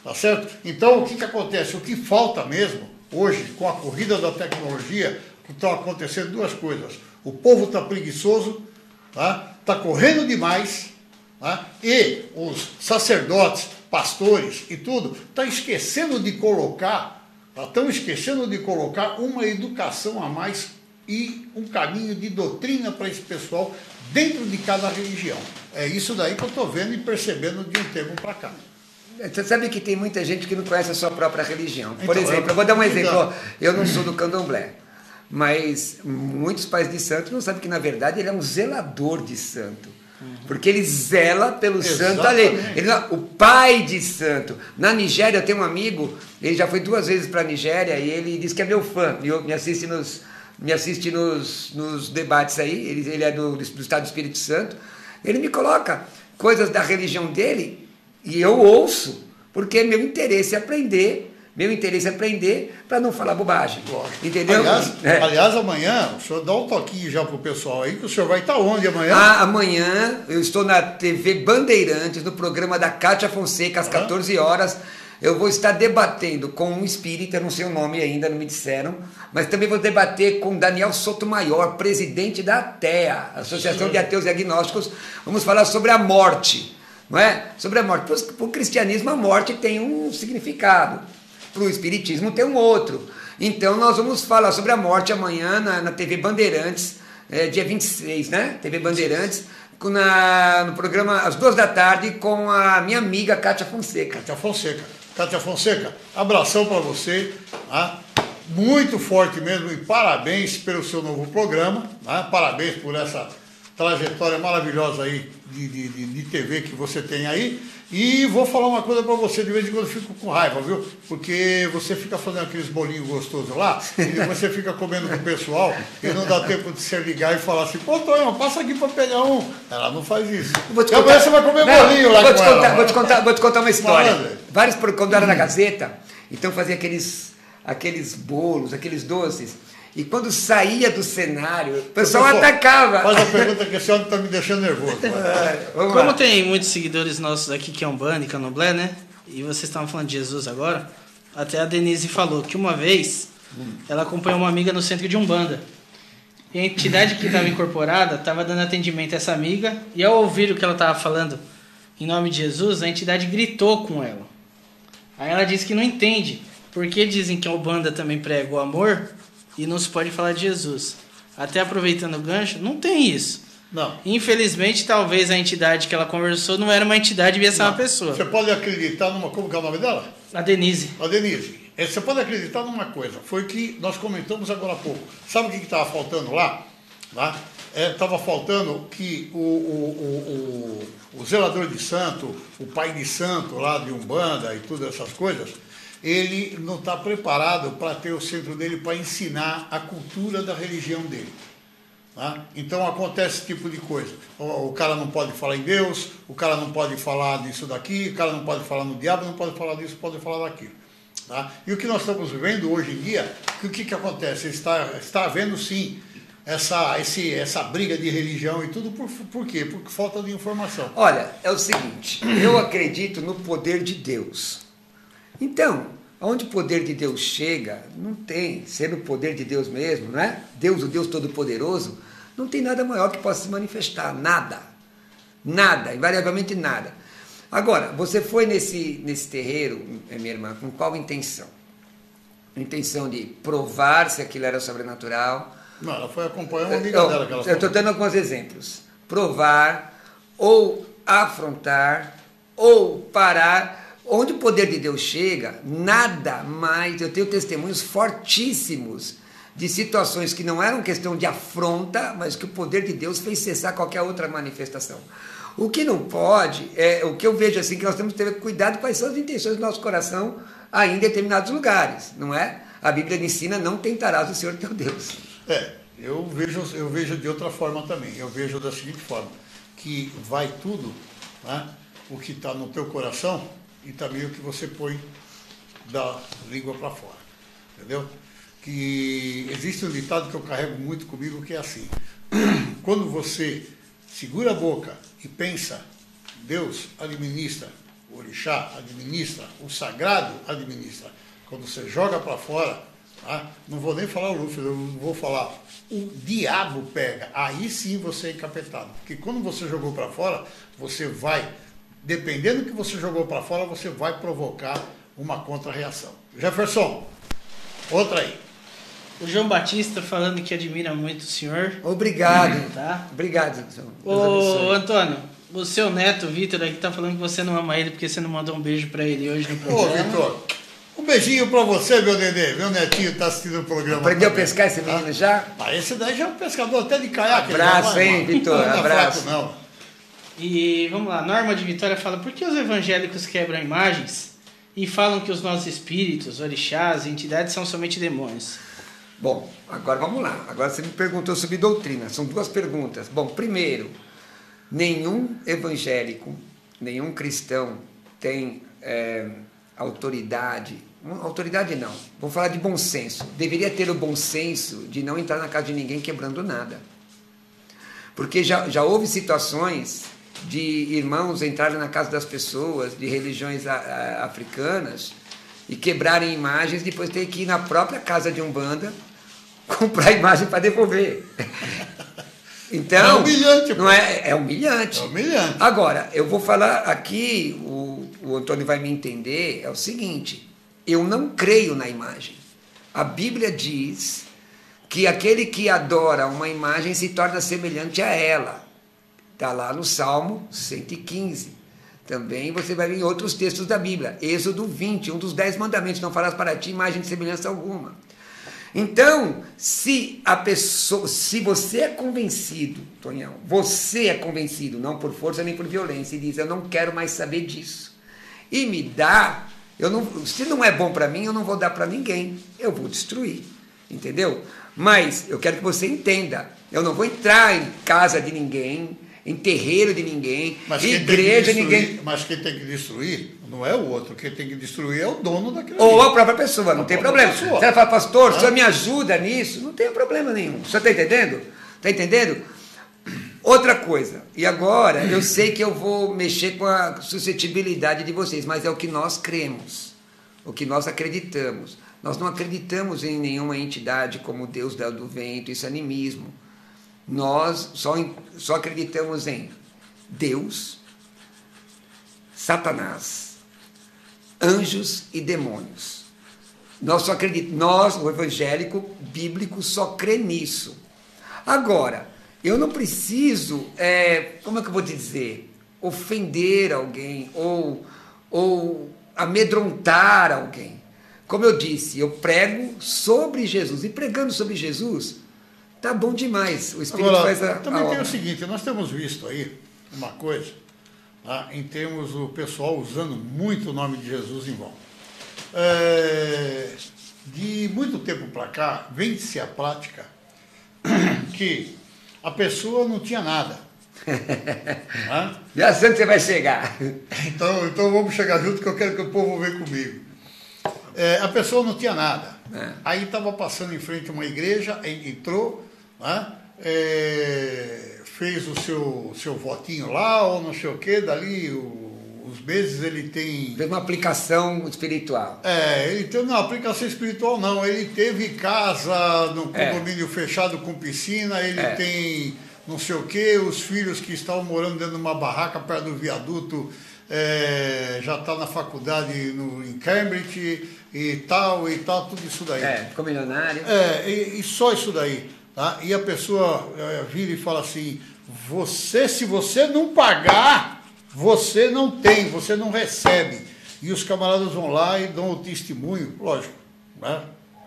tá certo? Então, o que acontece? O que falta mesmo, hoje, com a corrida da tecnologia, estão acontecendo duas coisas. O povo está preguiçoso, está correndo demais, e os sacerdotes, pastores e tudo, estão esquecendo de colocar uma educação a mais e um caminho de doutrina para esse pessoal dentro de cada religião. É isso daí que eu estou vendo e percebendo de um tempo para cá. Você sabe que tem muita gente que não conhece a sua própria religião. Por exemplo, eu vou dar um exemplo. Eu não sou do candomblé, mas muitos pais de santo não sabem que, na verdade, ele é um zelador de santo. Porque ele zela pelo santo ali. O pai de santo. Na Nigéria, eu tenho um amigo, ele já foi 2 vezes para a Nigéria e ele diz que é meu fã, me assiste nos debates aí, ele é do Estado do Espírito Santo. Ele me coloca coisas da religião dele e eu ouço, porque meu interesse é aprender para não falar bobagem. Entendeu? Aliás, amanhã, o senhor dá um toquinho já pro pessoal aí, que o senhor vai estar onde amanhã? Amanhã eu estou na TV Bandeirantes, no programa da Kátia Fonseca, às 14 horas. Eu vou estar debatendo com um espírita, não sei o nome ainda, não me disseram, mas também vou debater com Daniel Sotomayor, presidente da ATEA, Associação de Ateus e Agnósticos. Vamos falar sobre a morte, não é? Sobre a morte. Para o cristianismo, a morte tem um significado, para o espiritismo tem um outro. Então, nós vamos falar sobre a morte amanhã na TV Bandeirantes, dia 26, né? TV Bandeirantes, no programa às 2 da tarde, com a minha amiga Kátia Fonseca. Kátia Fonseca, abração para você, tá? Muito forte mesmo e parabéns pelo seu novo programa, tá? Parabéns por essa trajetória maravilhosa aí de TV que você tem aí. E vou falar uma coisa para você, de vez em quando eu fico com raiva, viu? Porque você fica fazendo aqueles bolinhos gostosos lá, e depois você fica comendo com o pessoal, e não dá tempo de você ligar e falar assim, pô, Tonho, passa aqui para pegar um. Ela não faz isso. E amanhã você vai comer bolinho lá com ela. Vou te contar uma história. Vários, quando era na Gazeta, então fazia aqueles bolos, aqueles doces. E quando saía do cenário, o pessoal atacava. Faz a pergunta que esse homem está me deixando nervoso. Como tem muitos seguidores nossos aqui que é Umbanda e Candomblé, né? E vocês estavam falando de Jesus agora, até a Denise falou que uma vez ela acompanhou uma amiga no centro de Umbanda. E a entidade que estava incorporada estava dando atendimento a essa amiga, e ao ouvir o que ela estava falando em nome de Jesus, a entidade gritou com ela. Aí ela disse que não entende, porque dizem que a Umbanda também prega o amor e não se pode falar de Jesus. Até aproveitando o gancho, não tem isso. Não. Infelizmente, talvez a entidade que ela conversou não era uma entidade, devia ser uma pessoa. Você pode acreditar numa... Como que é o nome dela? A Denise. A Denise. Você pode acreditar numa coisa. Foi que nós comentamos agora há pouco. Sabe o que estava faltando lá? Estava faltando que o zelador de santo, o pai de santo lá de Umbanda e todas essas coisas, ele não está preparado para ter o centro dele para ensinar a cultura da religião dele. Tá? Então acontece esse tipo de coisa. O cara não pode falar em Deus, o cara não pode falar disso daqui, o cara não pode falar no diabo, não pode falar disso, pode falar daquilo. Tá? E o que nós estamos vivendo hoje em dia, o que acontece? Está havendo sim essa briga de religião e tudo, por quê? Por falta de informação. Olha, é o seguinte, eu acredito no poder de Deus. Então, onde o poder de Deus chega, não tem, sendo o poder de Deus mesmo, não é? Deus, o Deus Todo-Poderoso, não tem nada maior que possa se manifestar, nada, invariavelmente nada. Agora, você foi nesse terreiro, minha irmã, com qual intenção? A intenção de provar se aquilo era sobrenatural? Não, ela foi acompanhar uma amiga dela que ela Eu estou dando alguns exemplos. Provar, ou afrontar, ou parar. Onde o poder de Deus chega, nada mais, eu tenho testemunhos fortíssimos de situações que não eram questão de afronta, mas que o poder de Deus fez cessar qualquer outra manifestação. O que não pode, o que eu vejo assim, que nós temos que ter cuidado quais são as intenções do nosso coração aí em determinados lugares, não é? A Bíblia ensina, não tentarás o Senhor teu Deus. Eu vejo de outra forma também, eu vejo da seguinte forma, que vai tudo, né, o que está no teu coração, e também o que você põe da língua para fora, entendeu? Que existe um ditado que eu carrego muito comigo, que é assim, quando você segura a boca e pensa, Deus administra, o orixá administra, o sagrado administra. Quando você joga para fora, tá? Não vou nem falar o Lúcifer, eu vou falar, o diabo pega, aí sim você é encapetado, porque quando você jogou para fora, você vai... Dependendo do que você jogou para fora, você vai provocar uma contra-reação. Jefferson, outra aí. O João Batista falando que admira muito o senhor. Obrigado. Tá? Obrigado. Ô, Antônio, o seu neto, Vitor, aqui tá falando que você não ama ele porque você não mandou um beijo pra ele hoje no programa. Ô, Vitor, um beijinho pra você, meu nenê. Meu netinho tá assistindo o programa. Aprendeu a pescar esse menino já? Esse daí já é um pescador até de caiaque. Abraço, hein, Vitor? Abraço. Não. E vamos lá, Norma de Vitória fala: por que os evangélicos quebram imagens e falam que os nossos espíritos, orixás, entidades são somente demônios? Bom, agora vamos lá. Agora você me perguntou sobre doutrina. São duas perguntas. Bom, primeiro, nenhum evangélico, nenhum cristão tem autoridade. Autoridade não. Vou falar de bom senso. Deveria ter o bom senso de não entrar na casa de ninguém quebrando nada. Porque já houve situações de irmãos entrarem na casa das pessoas, de religiões africanas, e quebrarem imagens, depois ter que ir na própria casa de Umbanda comprar imagem para devolver. Então, é humilhante. Não é humilhante. É humilhante. Agora, eu vou falar aqui, o Antônio vai me entender, é o seguinte: eu não creio na imagem. A Bíblia diz que aquele que adora uma imagem se torna semelhante a ela. Está lá no Salmo 115. Também você vai ver em outros textos da Bíblia. Êxodo 20, um dos 10 mandamentos: não farás para ti imagem de semelhança alguma. Então, se você é convencido, Tonhão, você é convencido, não por força nem por violência, e diz: eu não quero mais saber disso, e me dá, se não é bom para mim, eu não vou dar para ninguém, eu vou destruir, entendeu? Mas eu quero que você entenda, eu não vou entrar em casa de ninguém, em terreiro de ninguém, igreja de ninguém. Mas quem tem que destruir não é o outro, quem tem que destruir é o dono daquele. Ou a própria pessoa, não tem problema. Você vai falar: pastor, o senhor me ajuda nisso? Não tem problema nenhum. O senhor está entendendo? Está entendendo? Outra coisa, e agora eu sei que eu vou mexer com a suscetibilidade de vocês, mas é o que nós cremos, o que nós acreditamos. Nós não acreditamos em nenhuma entidade como Deus do vento, isso é animismo. Nós só acreditamos em Deus, Satanás, anjos e demônios. Nós, o evangélico bíblico, só crê nisso. Agora, eu não preciso, como é que eu vou te dizer, ofender alguém ou amedrontar alguém. Como eu disse, eu prego sobre Jesus, e pregando sobre Jesus, tá bom demais. O Espírito agora, faz também a tem obra. o seguinte: nós temos visto aí uma coisa, tá, em termos do pessoal usando muito o nome de Jesus em vão. De muito tempo para cá, vem-se a prática que a pessoa não tinha nada. Já sei que você vai chegar. Então vamos chegar junto, que eu quero que o povo venha comigo. A pessoa não tinha nada. Aí estava passando em frente a uma igreja, entrou, fez o seu votinho lá, ou não sei o quê, dali os meses ele tem... Fez uma aplicação espiritual. Ele teve uma aplicação espiritual, não. Ele teve casa no condomínio fechado com piscina, ele tem não sei o quê, os filhos que estavam morando dentro de uma barraca perto do viaduto, já está na faculdade em Cambridge e tal, tudo isso daí. Ficou milionário. E só isso daí. Tá? E a pessoa vira e fala assim: se você não pagar, você não tem, você não recebe. E os camaradas vão lá e dão o testemunho, lógico, né?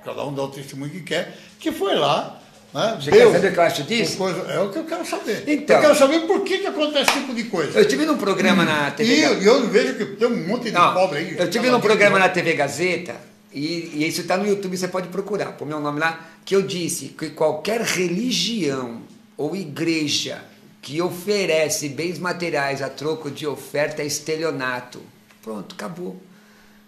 Cada um dá o testemunho que quer, que foi lá. Né? Você quer saber o que eu acho disso? É o que eu quero saber. Então, eu quero saber por que acontece esse tipo de coisa. Eu estive num programa na TV Gazeta. E eu vejo que tem um monte de pobre aí. Eu estive num programa na TV Gazeta, e isso está no YouTube, você pode procurar, pôr meu nome lá, que eu disse que qualquer religião ou igreja que oferece bens materiais a troco de oferta é estelionato. Pronto, acabou.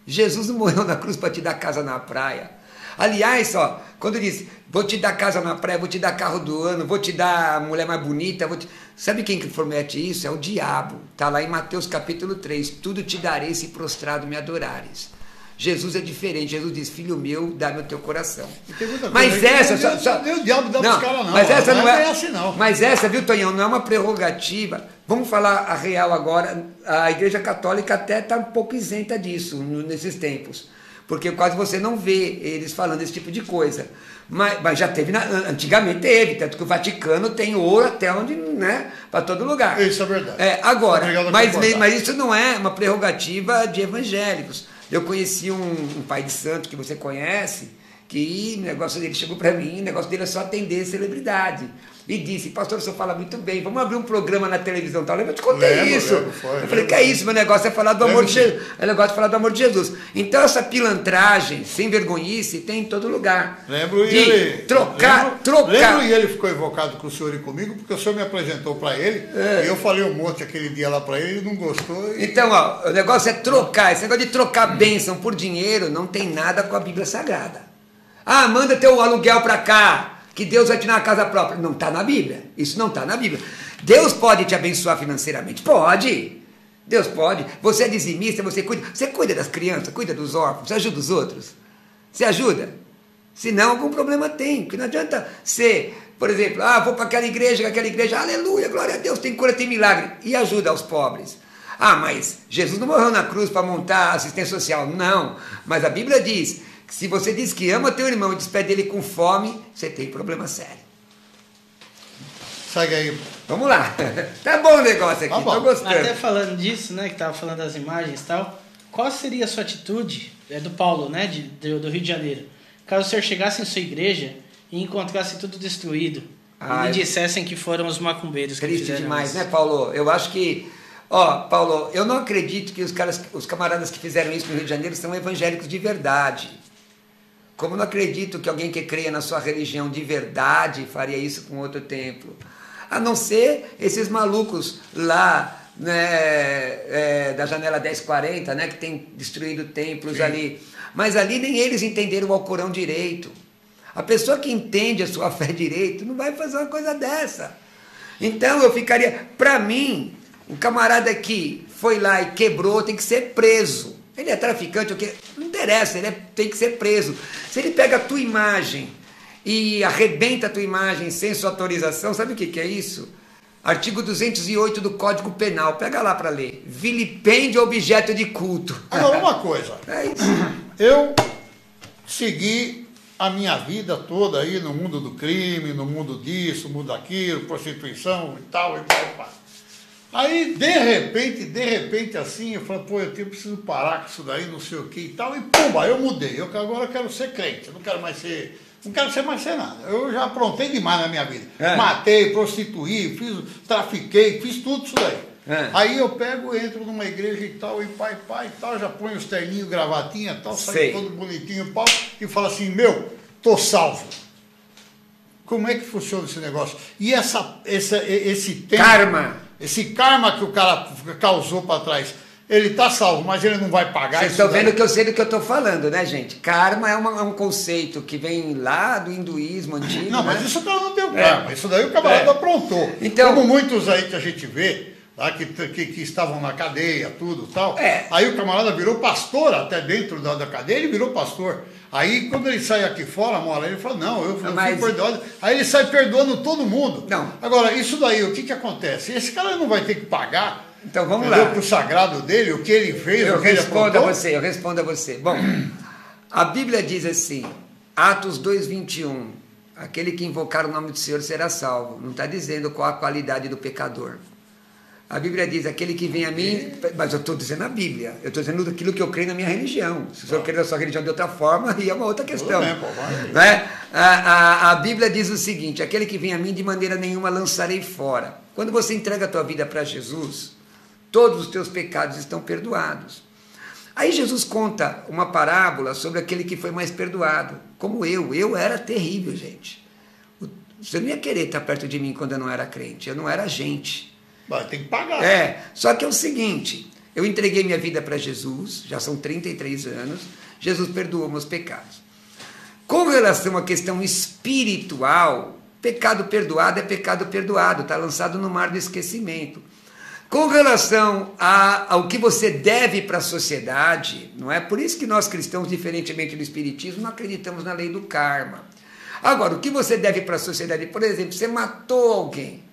Jesus não morreu na cruz para te dar casa na praia. Aliás, quando diz: vou te dar casa na praia, vou te dar carro do ano, vou te dar a mulher mais bonita, sabe quem que promete isso? É o diabo. Está lá em Mateus capítulo 3, tudo te darei se prostrado me adorares. Jesus é diferente. Jesus diz: filho meu, dá-me o teu coração. Mas essa... O diabo dá os caras não. Mas essa não é assim, não. Mas essa, viu, Tonhão, não é uma prerrogativa. Vamos falar a real agora. A Igreja Católica até está um pouco isenta disso nesses tempos. porque quase você não vê eles falando esse tipo de coisa. Mas já teve, antigamente teve, tanto que o Vaticano tem ouro até onde, né, para todo lugar. Isso é verdade. Agora, mas isso não é uma prerrogativa de evangélicos. Eu conheci um pai de santo que você conhece, que o negócio dele chegou para mim, o negócio dele é só atender celebridade. E disse, pastor, o senhor fala muito bem, vamos abrir um programa na televisão, tal. Eu te contei isso. Eu falei, que é isso, meu negócio é falar do amor de Jesus. Eu gosto de falar do amor de Jesus. Então essa pilantragem, sem vergonhice, tem em todo lugar. Lembro ele ficou evocado com o senhor e comigo, porque o senhor me apresentou para ele, e eu falei um monte aquele dia lá para ele, ele não gostou. Então, ó, o negócio é trocar, esse negócio de trocar bênção por dinheiro não tem nada com a Bíblia Sagrada. Ah, manda teu aluguel para cá, que Deus vai te dar uma casa própria. Não está na Bíblia. Isso não está na Bíblia. Deus pode te abençoar financeiramente? Pode. Deus pode. Você é dizimista, você cuida das crianças, cuida dos órfãos, você ajuda os outros. Você ajuda? Se não, algum problema tem. Porque não adianta ser, por exemplo, vou para aquela igreja, aleluia, glória a Deus, tem cura, tem milagre. E ajuda aos pobres. Mas Jesus não morreu na cruz para montar assistência social. Não. Mas a Bíblia diz... Se você diz que ama teu irmão e despede ele com fome, você tem problema sério. Segue aí. Vamos lá. Tá bom o negócio aqui, tô gostando. Até falando disso, né, que tava falando das imagens e tal, qual seria a sua atitude, do Paulo, né, do Rio de Janeiro, caso o senhor chegasse em sua igreja e encontrasse tudo destruído e lhe dissessem que foram os macumbeiros que fizeram isso? Triste demais, né, Paulo? Eu acho que... Paulo, eu não acredito que os camaradas que fizeram isso no Rio de Janeiro são evangélicos de verdade. Como não acredito que alguém que creia na sua religião de verdade faria isso com outro templo. A não ser esses malucos lá, né, da janela 1040, né, que tem destruído templos. Sim. Ali. Mas ali nem eles entenderam o Alcorão direito. A pessoa que entende a sua fé direito não vai fazer uma coisa dessa. Então eu ficaria... Para mim, um camarada que foi lá e quebrou tem que ser preso. Ele é traficante, não interessa, tem que ser preso. Se ele pega a tua imagem e arrebenta a tua imagem sem sua autorização, sabe o que é isso? Artigo 208 do Código Penal, pega lá para ler. Vilipêndio objeto de culto. Agora, uma coisa. É isso. Eu segui a minha vida toda aí no mundo do crime, no mundo disso, no mundo daquilo, prostituição e tal, e tal. Aí, de repente, assim, eu falei, eu preciso parar com isso daí, não sei o que e tal, e pumba, eu mudei. Agora quero ser crente, não quero ser mais nada. Eu já aprontei demais na minha vida. Matei, prostituí, trafiquei, fiz tudo isso daí. Aí eu entro numa igreja e tal, e pai e tal, já ponho os terninhos, gravatinha e tal, saio todo bonitinho, pau, e falo assim, tô salvo. Como é que funciona esse negócio? E esse tempo... Esse karma que o cara causou para trás, ele está salvo, mas ele não vai pagar. Vocês estão vendo que eu sei do que eu estou falando, né, gente? Karma é um conceito que vem lá do hinduísmo antigo. Não, mas isso não tem o karma. Isso daí o camarada aprontou. Então, como muitos aí que a gente vê, lá, que estavam na cadeia, tudo tal. Aí o camarada virou pastor, até dentro da cadeia ele virou pastor. Aí quando ele sai aqui fora, ele fala, não, eu fui perdoado. Aí ele sai perdoando todo mundo. Não. Agora, isso daí, o que acontece? Esse cara não vai ter que pagar, então vamos lá, pro sagrado dele, o que ele fez, eu respondo a você. Bom, a Bíblia diz assim, Atos 2:21, aquele que invocar o nome do Senhor será salvo. Não está dizendo qual a qualidade do pecador. A Bíblia diz, aquele que vem a mim... Mas eu estou dizendo a Bíblia. Eu estou dizendo aquilo que eu creio na minha religião. Se o senhor crê na sua religião de outra forma, aí é uma outra questão. Né? A Bíblia diz o seguinte, aquele que vem a mim, de maneira nenhuma lançarei fora. Quando você entrega a tua vida para Jesus, todos os teus pecados estão perdoados. Aí Jesus conta uma parábola sobre aquele que foi mais perdoado. Como eu era terrível, gente. Você não ia querer estar perto de mim quando eu não era crente. Eu não era gente. Mas tem que pagar. Só que é o seguinte, eu entreguei minha vida para Jesus, já são 33 anos, Jesus perdoou meus pecados. Com relação à questão espiritual, pecado perdoado é pecado perdoado, está lançado no mar do esquecimento. Com relação ao que você deve para a sociedade, não é? Por isso que nós cristãos, diferentemente do espiritismo, não acreditamos na lei do karma. Agora, o que você deve para a sociedade, por exemplo, você matou alguém,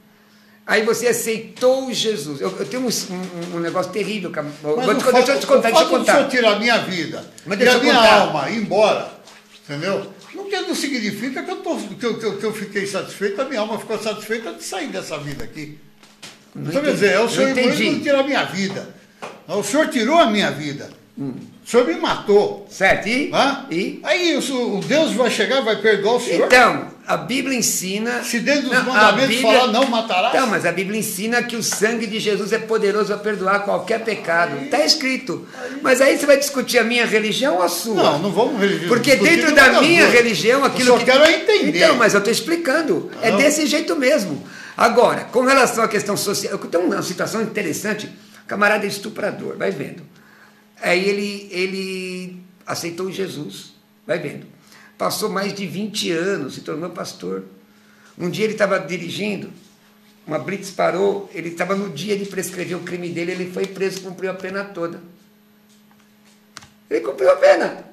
Aí você aceitou Jesus. Eu tenho um negócio terrível. Deixa eu te contar. Se eu tirar a minha vida e a minha alma ir embora, entendeu? Não significa que eu fiquei satisfeito, a minha alma ficou satisfeita de sair dessa vida aqui. Então, quer dizer, o Senhor não tirou a minha vida. O Senhor tirou a minha vida. O Senhor me matou. Certo. E? Aí o Deus vai chegar e vai perdoar o Senhor? Então, a Bíblia ensina... Se dentro dos mandamentos falar não matarás? Não, mas a Bíblia ensina que o sangue de Jesus é poderoso a perdoar qualquer pecado. Está escrito. Mas aí você vai discutir a minha religião ou a sua? Não vamos religião. Porque dentro da minha religião, aquilo que... Eu só quero entender. Então, mas eu estou explicando. É desse jeito mesmo. Agora, com relação à questão social, eu tenho uma situação interessante. Camarada estuprador, vai vendo. Aí ele aceitou Jesus, vai vendo. Passou mais de 20 anos, se tornou pastor. Um dia ele estava dirigindo, uma blitz parou, ele estava no dia de prescrever o crime dele, ele foi preso, cumpriu a pena toda. Ele cumpriu a pena.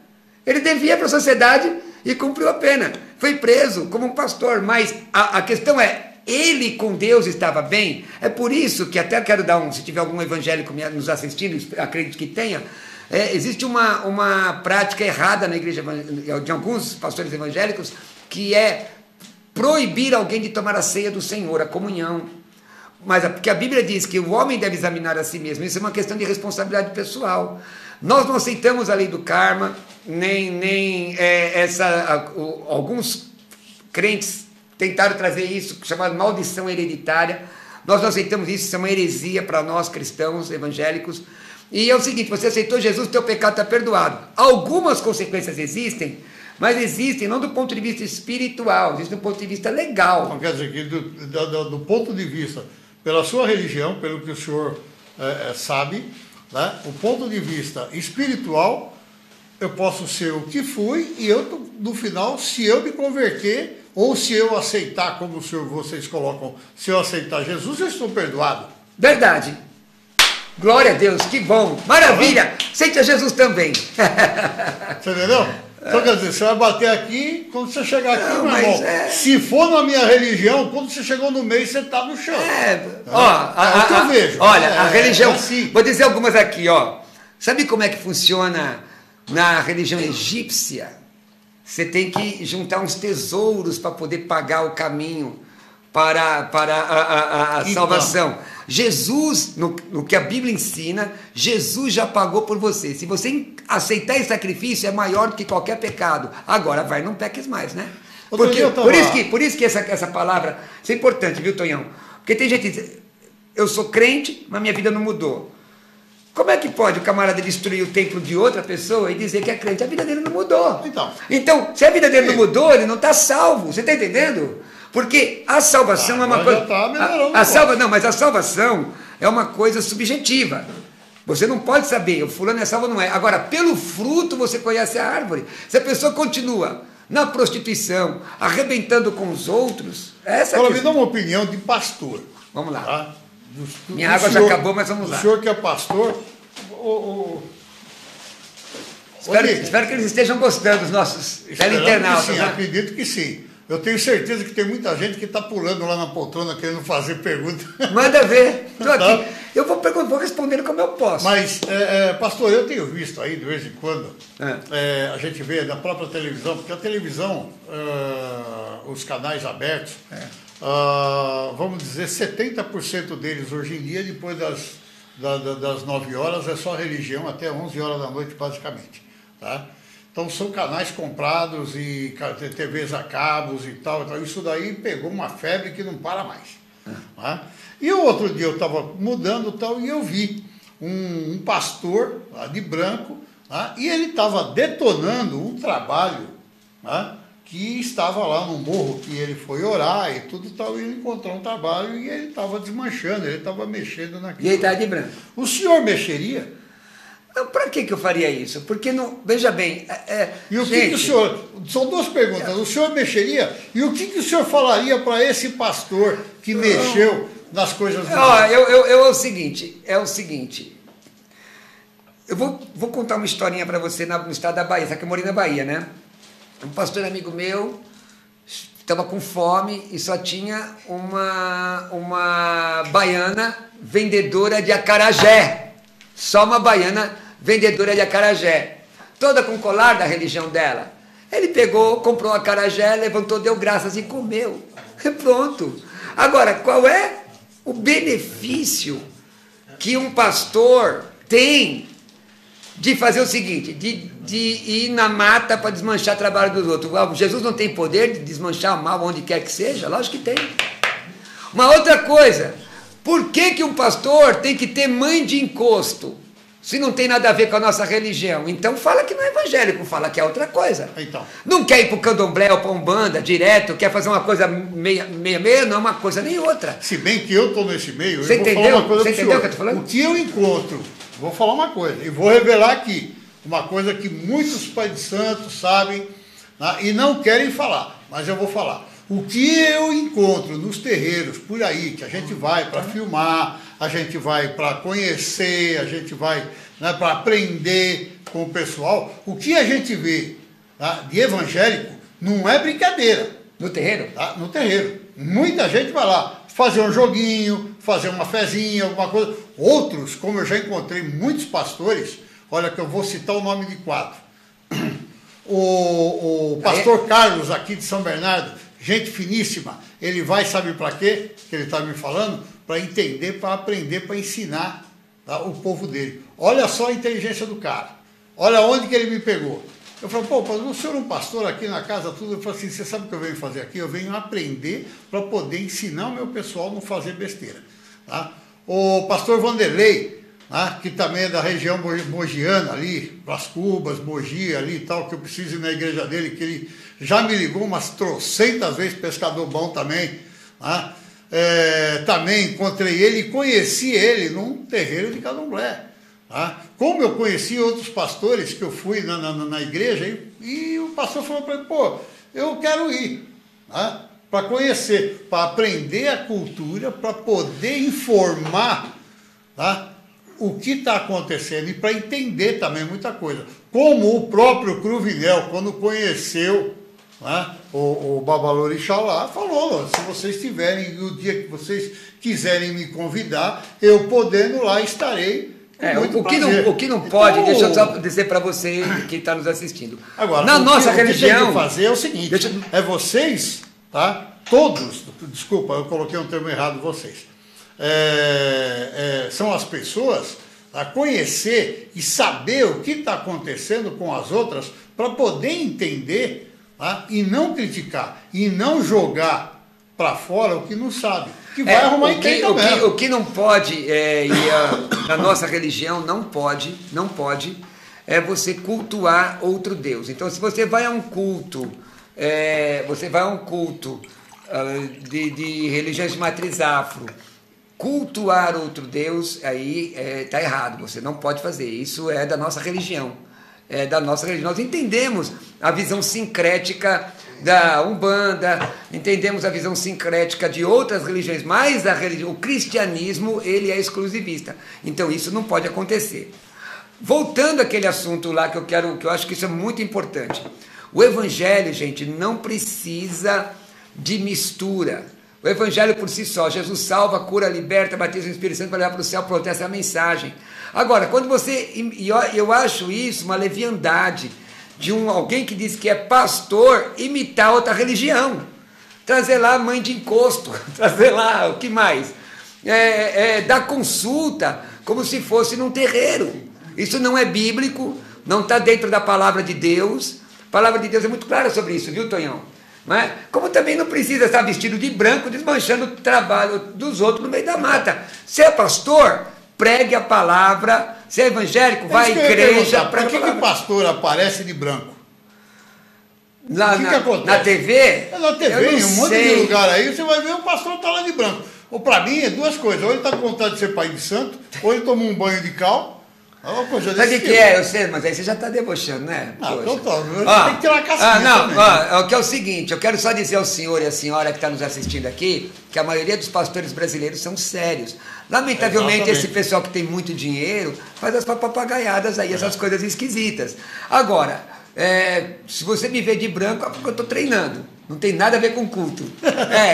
Ele devia para a sociedade e cumpriu a pena. Foi preso como um pastor, mas a questão é, ele com Deus estava bem. É por isso que até quero dar se tiver algum evangélico nos assistindo, acredito que tenha, existe uma prática errada na igreja de alguns pastores evangélicos, que é proibir alguém de tomar a ceia do Senhor, a comunhão. Mas porque a Bíblia diz que o homem deve examinar a si mesmo, isso é uma questão de responsabilidade pessoal. Nós não aceitamos a lei do karma, nem alguns crentes tentaram trazer isso, chamado maldição hereditária. Nós não aceitamos isso, isso é uma heresia para nós cristãos evangélicos. E é o seguinte, você aceitou Jesus, teu pecado está perdoado. Algumas consequências existem, mas existem não do ponto de vista espiritual, existem do ponto de vista legal. Então, quer dizer que do ponto de vista, pela sua religião, pelo que o senhor sabe, né, o ponto de vista espiritual, eu posso ser o que fui e eu, no final, se eu me converter, ou se eu aceitar, como vocês colocam, se eu aceitar Jesus, eu estou perdoado. Verdade. Glória a Deus, que bom. Maravilha. Aceita Jesus também. Você entendeu? Então, quer dizer, você vai bater aqui, quando você chegar aqui, meu irmão, se for na minha religião, quando você chegou no meio, você está no chão. É o que eu vejo. Olha, a religião, assim. Vou dizer algumas aqui, ó. Sabe como é que funciona na religião egípcia? Você tem que juntar uns tesouros para poder pagar o caminho para a salvação. Jesus, no que a Bíblia ensina, Jesus já pagou por você. Se você aceitar esse sacrifício, é maior do que qualquer pecado. Agora, vai, não peques mais, né? Por isso que essa palavra, isso é importante, viu, Tonhão? Porque tem gente que diz, eu sou crente, mas minha vida não mudou. Como é que pode o camarada destruir o templo de outra pessoa e dizer que é crente? A vida dele não mudou. Então se a vida dele não mudou, ele não está salvo. Você está entendendo? Porque a salvação é uma coisa... Mas a salvação é uma coisa subjetiva. Você não pode saber, o fulano é salvo ou não é. Agora, pelo fruto você conhece a árvore. Se a pessoa continua na prostituição, arrebentando com os outros... Agora me dá uma opinião de pastor. Vamos lá. Tá? Minha água já acabou, mas vamos lá. O senhor que é pastor... Espero que eles estejam gostando dos nossos teleinternautas. Sim, acredito que sim. Eu tenho certeza que tem muita gente que está pulando lá na poltrona querendo fazer pergunta. Manda ver. Estou aqui. Eu vou respondendo como eu posso. Mas, pastor, eu tenho visto aí de vez em quando, a gente vê na própria televisão, porque a televisão, os canais abertos, vamos dizer, 70% deles hoje em dia, depois das 9 horas, é só religião até 11 horas da noite, basicamente. Tá? Então são canais comprados e TVs a cabos e tal. Então, isso daí pegou uma febre que não para mais. Tá? E o outro dia eu estava mudando tal, e eu vi um pastor de branco, tá? E ele estava detonando um trabalho, tá? Que estava lá no morro, que ele foi orar e tudo tal, e ele encontrou um trabalho e ele estava desmanchando, ele estava mexendo naquilo. E ele estava de branco. O senhor mexeria? Para que eu faria isso? Porque não. Veja bem. E o que o senhor. São duas perguntas. O senhor mexeria? E o que o senhor falaria para esse pastor que mexeu nas coisas do é o seguinte. Eu vou contar uma historinha para você no estado da Bahia. Sabe que eu morei na Bahia, né? Um pastor amigo meu estava com fome e só tinha uma baiana vendedora de acarajé. Só uma baiana vendedora de acarajé. Toda com colar da religião dela. Ele pegou, comprou um acarajé, levantou, deu graças e comeu. Pronto. Agora, qual é o benefício que um pastor tem de fazer o seguinte, de ir na mata para desmanchar o trabalho dos outros? Jesus não tem poder de desmanchar o mal onde quer que seja? Lógico que tem. Uma outra coisa, por que um pastor tem que ter mãe de encosto? Se não tem nada a ver com a nossa religião, então fala que não é evangélico, fala que é outra coisa. Então. Não quer ir para o candomblé ou para umbanda direto, quer fazer uma coisa meia, não é uma coisa nem outra. Se bem que eu estou nesse meio, você eu entendeu? Vou falar uma coisa. Você entendeu o que eu estou falando? O que eu encontro, vou falar uma coisa, e vou revelar aqui, uma coisa que muitos pais de santos sabem, né, e não querem falar, mas eu vou falar. O que eu encontro nos terreiros por aí, que a gente vai para filmar, a gente vai para conhecer, a gente vai, né, para aprender com o pessoal, o que a gente vê, tá, de evangélico não é brincadeira. No terreiro? Tá? No terreiro. Muita gente vai lá fazer um joguinho, fazer uma fezinha, alguma coisa. Outros, como eu já encontrei muitos pastores, olha que eu vou citar o nome de 4. O pastor Carlos, aqui de São Bernardo, gente finíssima, ele vai, sabe para quê? Que ele está me falando? Para entender, para aprender, para ensinar, tá, o povo dele. Olha só a inteligência do cara. Olha onde que ele me pegou. Eu falei, pô, o senhor é um pastor aqui na casa, tudo. Eu falei assim, você sabe o que eu venho fazer aqui? Eu venho aprender para poder ensinar o meu pessoal a não fazer besteira. Tá? O pastor Vanderlei, né, que também é da região mogiana ali, Bras Cubas, Mogi ali e tal, que eu preciso ir na igreja dele, que ele já me ligou umas trocentas vezes, pescador bom também, né? Também encontrei ele e conheci ele num terreiro de candomblé. Tá? Como eu conheci outros pastores que eu fui na igreja, e o pastor falou para ele, pô, eu quero ir, tá, para conhecer, para aprender a cultura, para poder informar, tá, o que está acontecendo e para entender também muita coisa. Como o próprio Cruvinel, quando conheceu, né, o Babalorixá lá, falou, se vocês tiverem, o dia que vocês quiserem me convidar, eu podendo lá estarei. O que não pode, então, deixa eu só dizer para você que está nos assistindo. Agora, na nossa religião, o que tem que fazer é o seguinte, é vocês, tá, todos, desculpa, eu coloquei um termo errado, vocês, são as pessoas a conhecer e saber o que está acontecendo com as outras para poder entender, tá, e não criticar, e não jogar para fora o que não sabe, que vai arrumar entendimento. O que não pode, na nossa religião, não pode, é você cultuar outro Deus. Então, se você vai a um culto, de religiões de matriz afro, cultuar outro Deus, aí está errado, você não pode fazer. Isso é da nossa religião. Nós entendemos a visão sincrética da Umbanda, entendemos a visão sincrética de outras religiões, mas o cristianismo, ele é exclusivista. Então isso não pode acontecer. Voltando àquele assunto lá que eu acho que isso é muito importante. O evangelho, gente, não precisa de mistura. O evangelho por si só, Jesus salva, cura, liberta, batiza no Espírito Santo para levar para o céu, pronto, essa é a mensagem. Agora, quando eu acho isso uma leviandade de alguém que diz que é pastor imitar outra religião, trazer lá a mãe de encosto, trazer lá o que mais, dar consulta como se fosse num terreiro. Isso não é bíblico, não está dentro da palavra de Deus. A palavra de Deus é muito clara sobre isso, viu, Tonhão? Não é? Como também não precisa estar vestido de branco, desmanchando o trabalho dos outros no meio da mata. Se é pastor, pregue a palavra. Se é evangélico, vai à igreja. Para que pastor aparece de branco? Lá na TV? Na TV, em um monte de lugar aí, você vai ver o pastor tá lá de branco. Ou para mim é duas coisas, ou ele está com vontade de ser pai de santo, ou ele toma um banho de cal. Sabe o que é? Eu sei, mas aí você já está debochando, né? Então tem que tirar a casquinha o que é o seguinte, eu quero só dizer ao senhor e à senhora que está nos assistindo aqui, que a maioria dos pastores brasileiros são sérios. Lamentavelmente, esse pessoal que tem muito dinheiro faz as papagaiadas aí, essas coisas esquisitas. Agora, se você me vê de branco, é porque eu estou treinando. Não tem nada a ver com culto.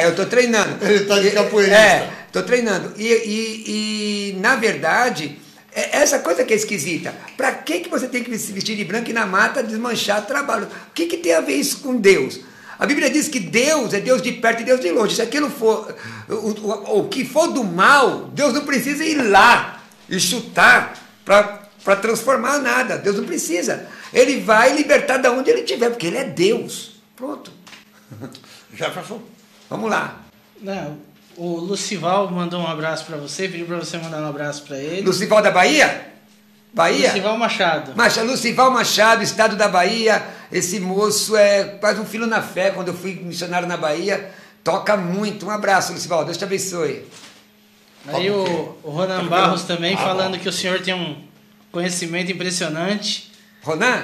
Eu estou treinando. Ele está de capoeirista. Estou treinando. E na verdade, essa coisa que é esquisita. Para que você tem que se vestir de branco e na mata desmanchar trabalho? O que tem a ver isso com Deus? A Bíblia diz que Deus é Deus de perto e Deus de longe. Se aquilo for, o que for do mal, Deus não precisa ir lá e chutar para transformar nada. Deus não precisa. Ele vai libertar de onde ele estiver, porque ele é Deus. Pronto. Jefferson. Vamos lá. Não, o Lucival mandou um abraço para você, pediu para você mandar um abraço para ele. Lucival da Bahia? Bahia? Lucival Machado. Lucival Machado, estado da Bahia. Esse moço é quase um filho na fé. Quando eu fui missionário na Bahia, toca muito. Um abraço, Lucival. Deus te abençoe. Aí o Ronan Barros também falando que o senhor tem um conhecimento impressionante. Ronan?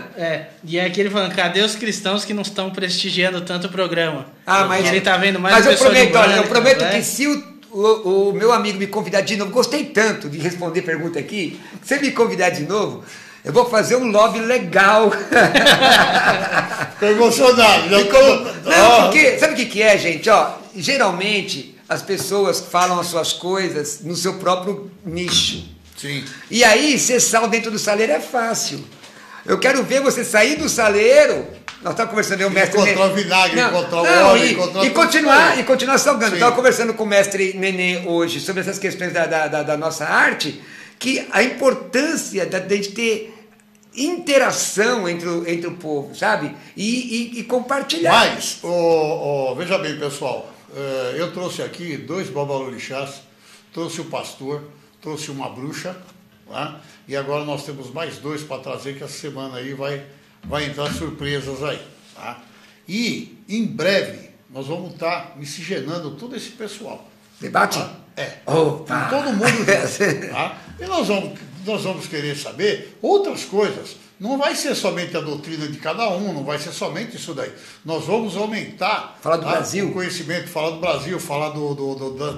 E é aquele falando, cadê os cristãos que não estão prestigiando tanto o programa? Mas ele tá vendo mais mas eu prometo, olha, eu prometo que se o meu amigo me convidar de novo, gostei tanto de responder pergunta aqui, se ele me convidar de novo, eu vou fazer um lobby legal. Estou emocionado. Não, porque, sabe o que é, gente? Geralmente as pessoas falam as suas coisas no seu próprio nicho. Sim. E aí, ser sal dentro do saleiro é fácil. Eu quero ver você sair do saleiro. Nós estávamos conversando com o mestre encontrar o vinagre, encontrar o óleo, e continuar salgando. Eu estava conversando com o mestre Nenê hoje sobre essas questões da nossa arte, que a importância de a gente ter interação entre o povo, sabe? E compartilhar. Mas, veja bem, pessoal, eu trouxe aqui 2 babalorixás, trouxe o pastor, trouxe uma bruxa, tá? E agora nós temos mais 2 para trazer, que essa semana aí vai entrar surpresas aí. Tá? E, em breve, nós vamos estar miscigenando todo esse pessoal. Debate? Tá? Opa. Com todo mundo junto, tá? E nós vamos querer saber outras coisas. Não vai ser somente a doutrina de cada um, não vai ser somente isso daí. Nós vamos aumentar falar do Brasil. O conhecimento, falar do Brasil, falar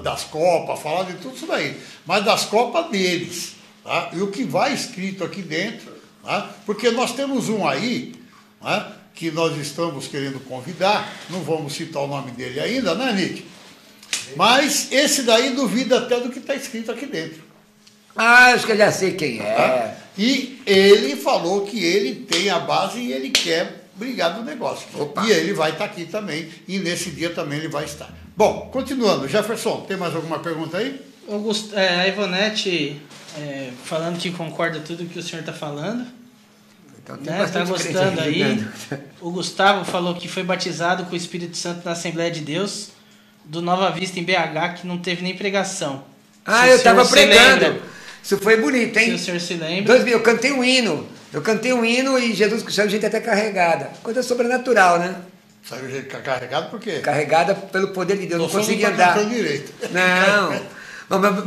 das Copas, falar de tudo isso daí. Mas das Copas deles. Tá? E o que vai escrito aqui dentro, tá? Porque nós temos um aí, tá? Que nós estamos querendo convidar, não vamos citar o nome dele ainda, né, Nick? Mas esse daí duvida até do que está escrito aqui dentro. Acho que eu já sei quem é. Tá? E ele falou que ele tem a base e ele quer brigar no negócio. Opa. E ele vai estar aqui também, e nesse dia também ele vai estar. Bom, continuando. Jefferson, tem mais alguma pergunta aí? A Ivonete falando que concorda tudo que o senhor está falando. Então, Está gostando aí. O Gustavo falou que foi batizado com o Espírito Santo na Assembleia de Deus do Nova Vista em BH, que não teve nem pregação. Eu estava pregando. Isso foi bonito, hein? Se o senhor se lembra. Eu cantei um hino. E Jesus saiu gente até carregada. Coisa sobrenatural, né? Saiu gente carregada por quê? Carregada pelo poder de Deus. Não conseguia não tá andar. Direito. Não.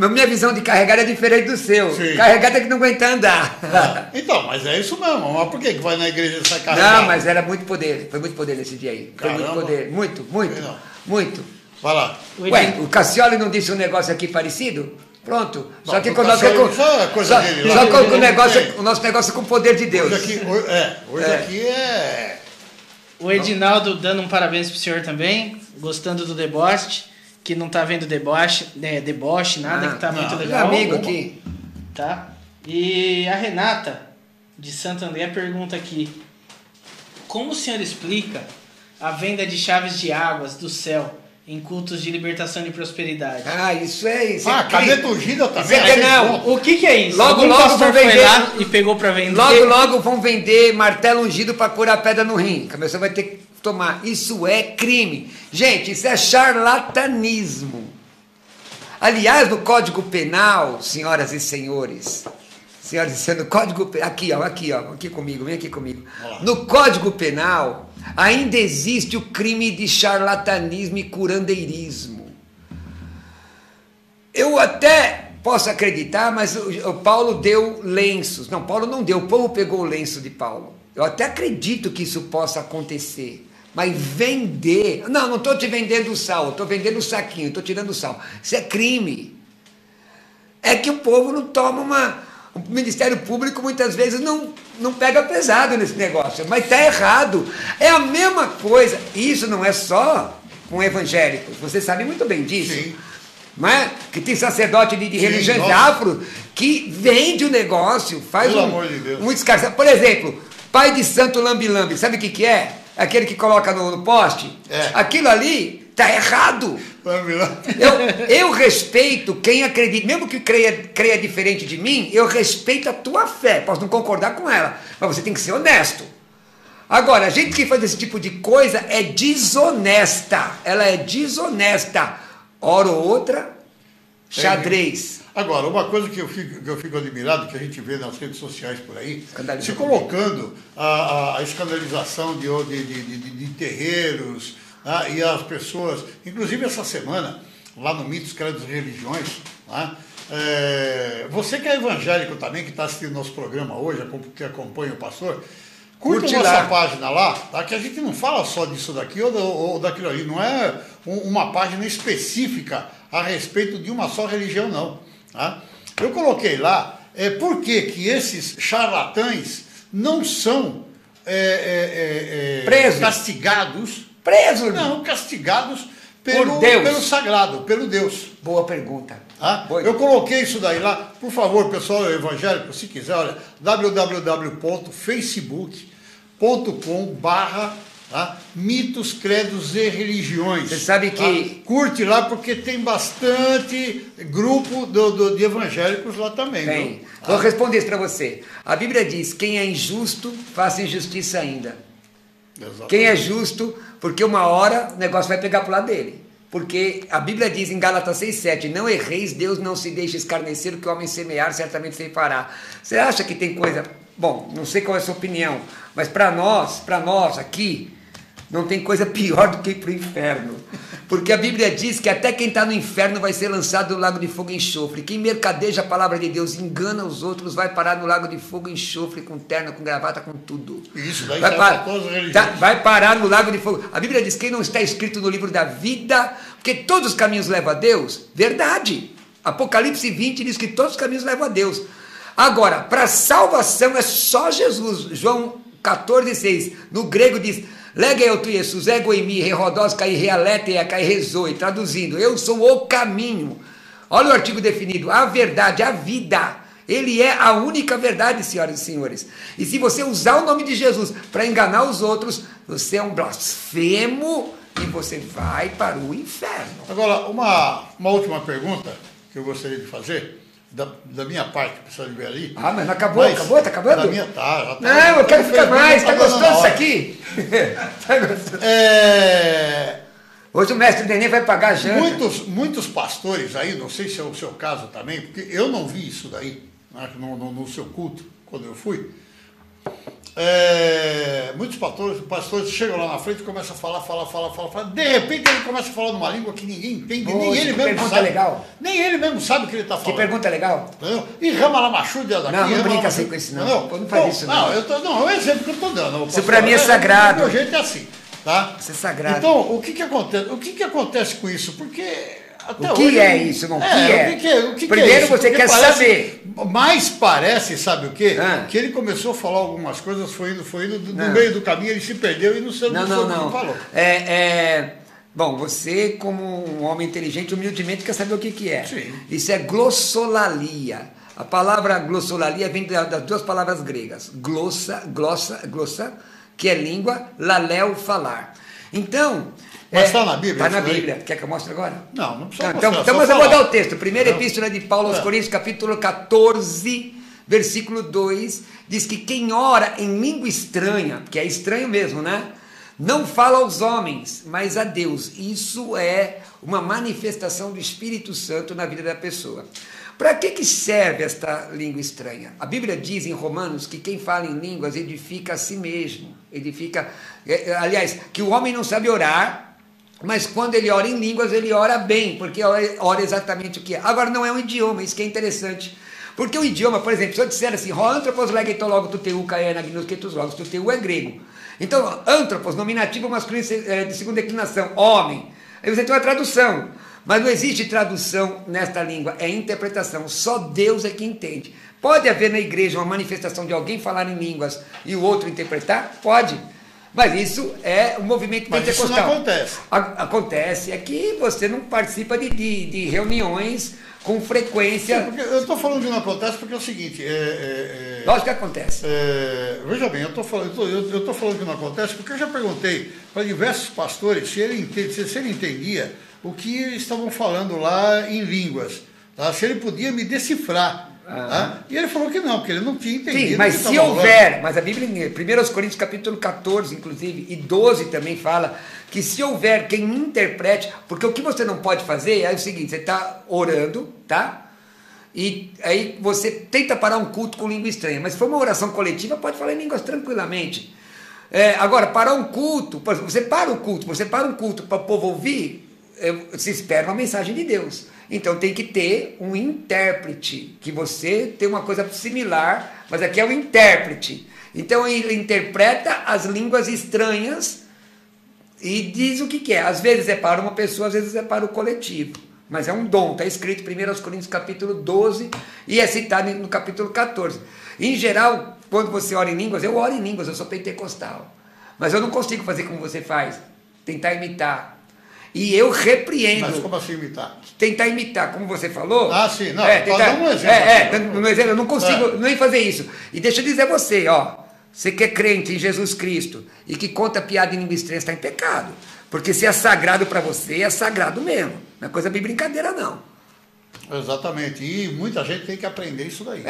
Minha visão de carregada é diferente do seu. Sim. Carregada é que não aguenta andar. Então, mas é isso mesmo. Mas por que vai na igreja e sai carregado? Não, mas era muito poder. Foi muito poder nesse dia aí. Foi muito poder. Muito. Vai lá. Ué, o Cassioli não disse um negócio aqui parecido? Pronto. Não, só que o nosso negócio é com o poder de Deus. Hoje aqui é... O Edinaldo dando um parabéns pro senhor também, gostando do deboche, que não tá vendo deboche, nada, que tá muito legal. Amigo aqui. Tá? E a Renata, de Santo André, pergunta aqui, como o senhor explica a venda de chaves de águas do céu em cultos de libertação e prosperidade? Isso é isso. Caneta ungida também. O que é isso? Logo vão vender. Foi lá e pegou para vender. Logo vão vender martelo ungido para curar pedra no rim. A pessoa vai ter que tomar. Isso é crime. Gente, isso é charlatanismo. Aliás, no Código Penal, senhoras e senhores, no Código Penal, aqui comigo, vem aqui comigo. No Código Penal, ainda existe o crime de charlatanismo e curandeirismo. Eu até posso acreditar, mas o Paulo deu lenços. Não, Paulo não deu, o povo pegou o lenço de Paulo. Eu até acredito que isso possa acontecer. Mas vender... Não estou te vendendo sal, estou vendendo o saquinho, estou tirando o sal. Isso é crime. É que o povo não toma O Ministério Público muitas vezes não pega pesado nesse negócio, mas está errado. É a mesma coisa. Isso não é só com evangélicos, você sabe muito bem disso. Sim. Mas, que tem sacerdote de religiões afro que vende o negócio, faz um descarga. Por exemplo, pai de santo lambi-lambi, sabe o que é? Aquele que coloca no poste. Aquilo ali está errado. Eu respeito quem acredita, mesmo que creia diferente de mim, eu respeito a tua fé, posso não concordar com ela, mas você tem que ser honesto. Agora, a gente que faz esse tipo de coisa é desonesta, ela é desonesta. Hora ou outra, xadrez. Agora, uma coisa que eu fico admirado, que a gente vê nas redes sociais por aí, se colocando a escandalização de terreiros, e as pessoas, inclusive essa semana, lá no Mitos, Credos e Religiões, você que é evangélico também, que está assistindo nosso programa hoje, que acompanha o pastor, curta a nossa página lá, tá? Que a gente não fala só disso daqui ou daquilo ali, não é uma página específica a respeito de uma só religião, não. Tá? Eu coloquei lá por que esses charlatães não são castigados. Presos? Não, castigados pelo sagrado, pelo Deus. Boa pergunta. Eu coloquei isso daí lá, por favor, pessoal evangélico, se quiser, olha, www.facebook.com/mitos, credos e religiões. Você sabe que... Curte lá, porque tem bastante grupo de evangélicos lá também. Tem. Vou responder isso para você. A Bíblia diz, quem é injusto, faça injustiça ainda. Exatamente. Quem é justo, porque uma hora o negócio vai pegar para o lado dele. Porque a Bíblia diz em Gálatas 6,7, não erreis, Deus não se deixa escarnecer, o que o homem semear certamente se fará. Você acha que tem coisa... Bom, não sei qual é a sua opinião, mas para nós aqui, não tem coisa pior do que ir para o inferno. Porque a Bíblia diz que até quem está no inferno vai ser lançado no lago de fogo e enxofre. Quem mercadeja a palavra de Deus, engana os outros, vai parar no lago de fogo e enxofre, com terno, com gravata, com tudo. Isso, daí vai parar no lago de fogo. A Bíblia diz que quem não está escrito no livro da vida, porque todos os caminhos levam a Deus, verdade. Apocalipse 20 diz que todos os caminhos levam a Deus. Agora, para salvação é só Jesus. João 14,6, no grego diz... Legei tu Jesus, ego em mim, rerodós, caí, realete, caí, rezoe. Traduzindo, eu sou o caminho. Olha o artigo definido, a verdade, a vida. Ele é a única verdade, senhoras e senhores. E se você usar o nome de Jesus para enganar os outros, você é um blasfemo e você vai para o inferno. Agora, uma última pergunta que eu gostaria de fazer. Da minha parte, precisa de ver ali. Mas não acabou, tá acabando? Da minha, tá não, eu quero ficar mais, tá gostoso isso aqui? Tá gostoso. Hoje o mestre Nenê vai pagar a janta. Muitos pastores aí, não sei se é o seu caso também, porque eu não vi isso daí, no seu culto, quando eu fui. Muitos pastores chegam lá na frente e começam a falar. De repente ele começa a falar numa língua que ninguém entende, nem ele mesmo sabe. Legal. Nem ele mesmo sabe o que ele está falando. Que pergunta legal. Entendeu? E rama lá machuda daqui. Não brinca assim com isso, não. Não faz isso, não. É o exemplo que eu estou dando. Isso para mim é sagrado. O meu jeito é assim. Tá? Isso é sagrado. Então, o que acontece? O que acontece com isso? Porque... Até o que hoje, é isso? Não, o que Primeiro é isso? Você quer saber. Mas parece, sabe o quê? Que ele começou a falar algumas coisas, foi indo no meio do caminho, ele se perdeu e não soube o que falou. Bom, você, como um homem inteligente, humildemente quer saber o que é. Sim. Isso é glossolalia. A palavra glossolalia vem das duas palavras gregas. Glossa, que é língua, laléu, falar. Então... Mas está na Bíblia? Está na Bíblia. Quer que eu mostre agora? Não precisa mostrar. Então, mas eu vou dar o texto. Primeira epístola de Paulo aos Coríntios, capítulo 14, versículo 2, diz que quem ora em língua estranha, que é estranho mesmo, né? Não fala aos homens, mas a Deus. Isso é uma manifestação do Espírito Santo na vida da pessoa. Para que serve esta língua estranha? A Bíblia diz em Romanos que quem fala em línguas edifica a si mesmo. Aliás, que o homem não sabe orar, mas quando ele ora em línguas, ele ora bem, porque ora exatamente o que é. Agora, não é um idioma, isso que é interessante. Porque o idioma, por exemplo, se eu disser assim, antropos legeitologo tuteu caenagnus ketus logos, tuteu é grego. Então, antropos, nominativo masculino de segunda declinação, homem. Aí você tem uma tradução. Mas não existe tradução nesta língua, é interpretação. Só Deus é que entende. Pode haver na igreja uma manifestação de alguém falar em línguas e o outro interpretar? Pode. Mas isso é um movimento pentecostal. Mas isso não acontece. Acontece, é que você não participa de reuniões com frequência. Sim, eu estou falando que não acontece porque é o seguinte... Lógico que acontece. Veja bem, eu estou falando que não acontece porque eu já perguntei para diversos pastores se ele entendia o que estavam falando lá em línguas, tá? Se ele podia me decifrar. Tá? E ele falou que não, que ele não tinha entendido. Sim, mas se houver, mas a Bíblia, 1 Coríntios capítulo 14, inclusive, e 12 também fala que se houver quem interprete, porque o que você não pode fazer é o seguinte, você está orando, tá? E aí você tenta parar um culto com língua estranha, mas se for uma oração coletiva, pode falar em línguas tranquilamente. Agora, parar um culto, você para um culto para o povo ouvir, se espera uma mensagem de Deus. Então tem que ter um intérprete, que você tem uma coisa similar, mas aqui é o intérprete. Então ele interpreta as línguas estranhas e diz o que é. Às vezes é para uma pessoa, às vezes é para o coletivo. Mas é um dom, está escrito em 1 Coríntios capítulo 12 e é citado no capítulo 14. Em geral, quando você ora em línguas, eu oro em línguas, eu sou pentecostal. Mas eu não consigo fazer como você faz, tentar imitar. E eu repreendo. Mas como assim imitar? Tentar imitar, como você falou. Ah, sim, não. Dando um exemplo. Dando um exemplo, eu não consigo nem fazer isso. E deixa eu dizer a você, você que é crente em Jesus Cristo e que conta piada em língua estranha, está em pecado. Porque se é sagrado para você, é sagrado mesmo. Não é coisa de brincadeira, não. Exatamente. E muita gente tem que aprender isso daí.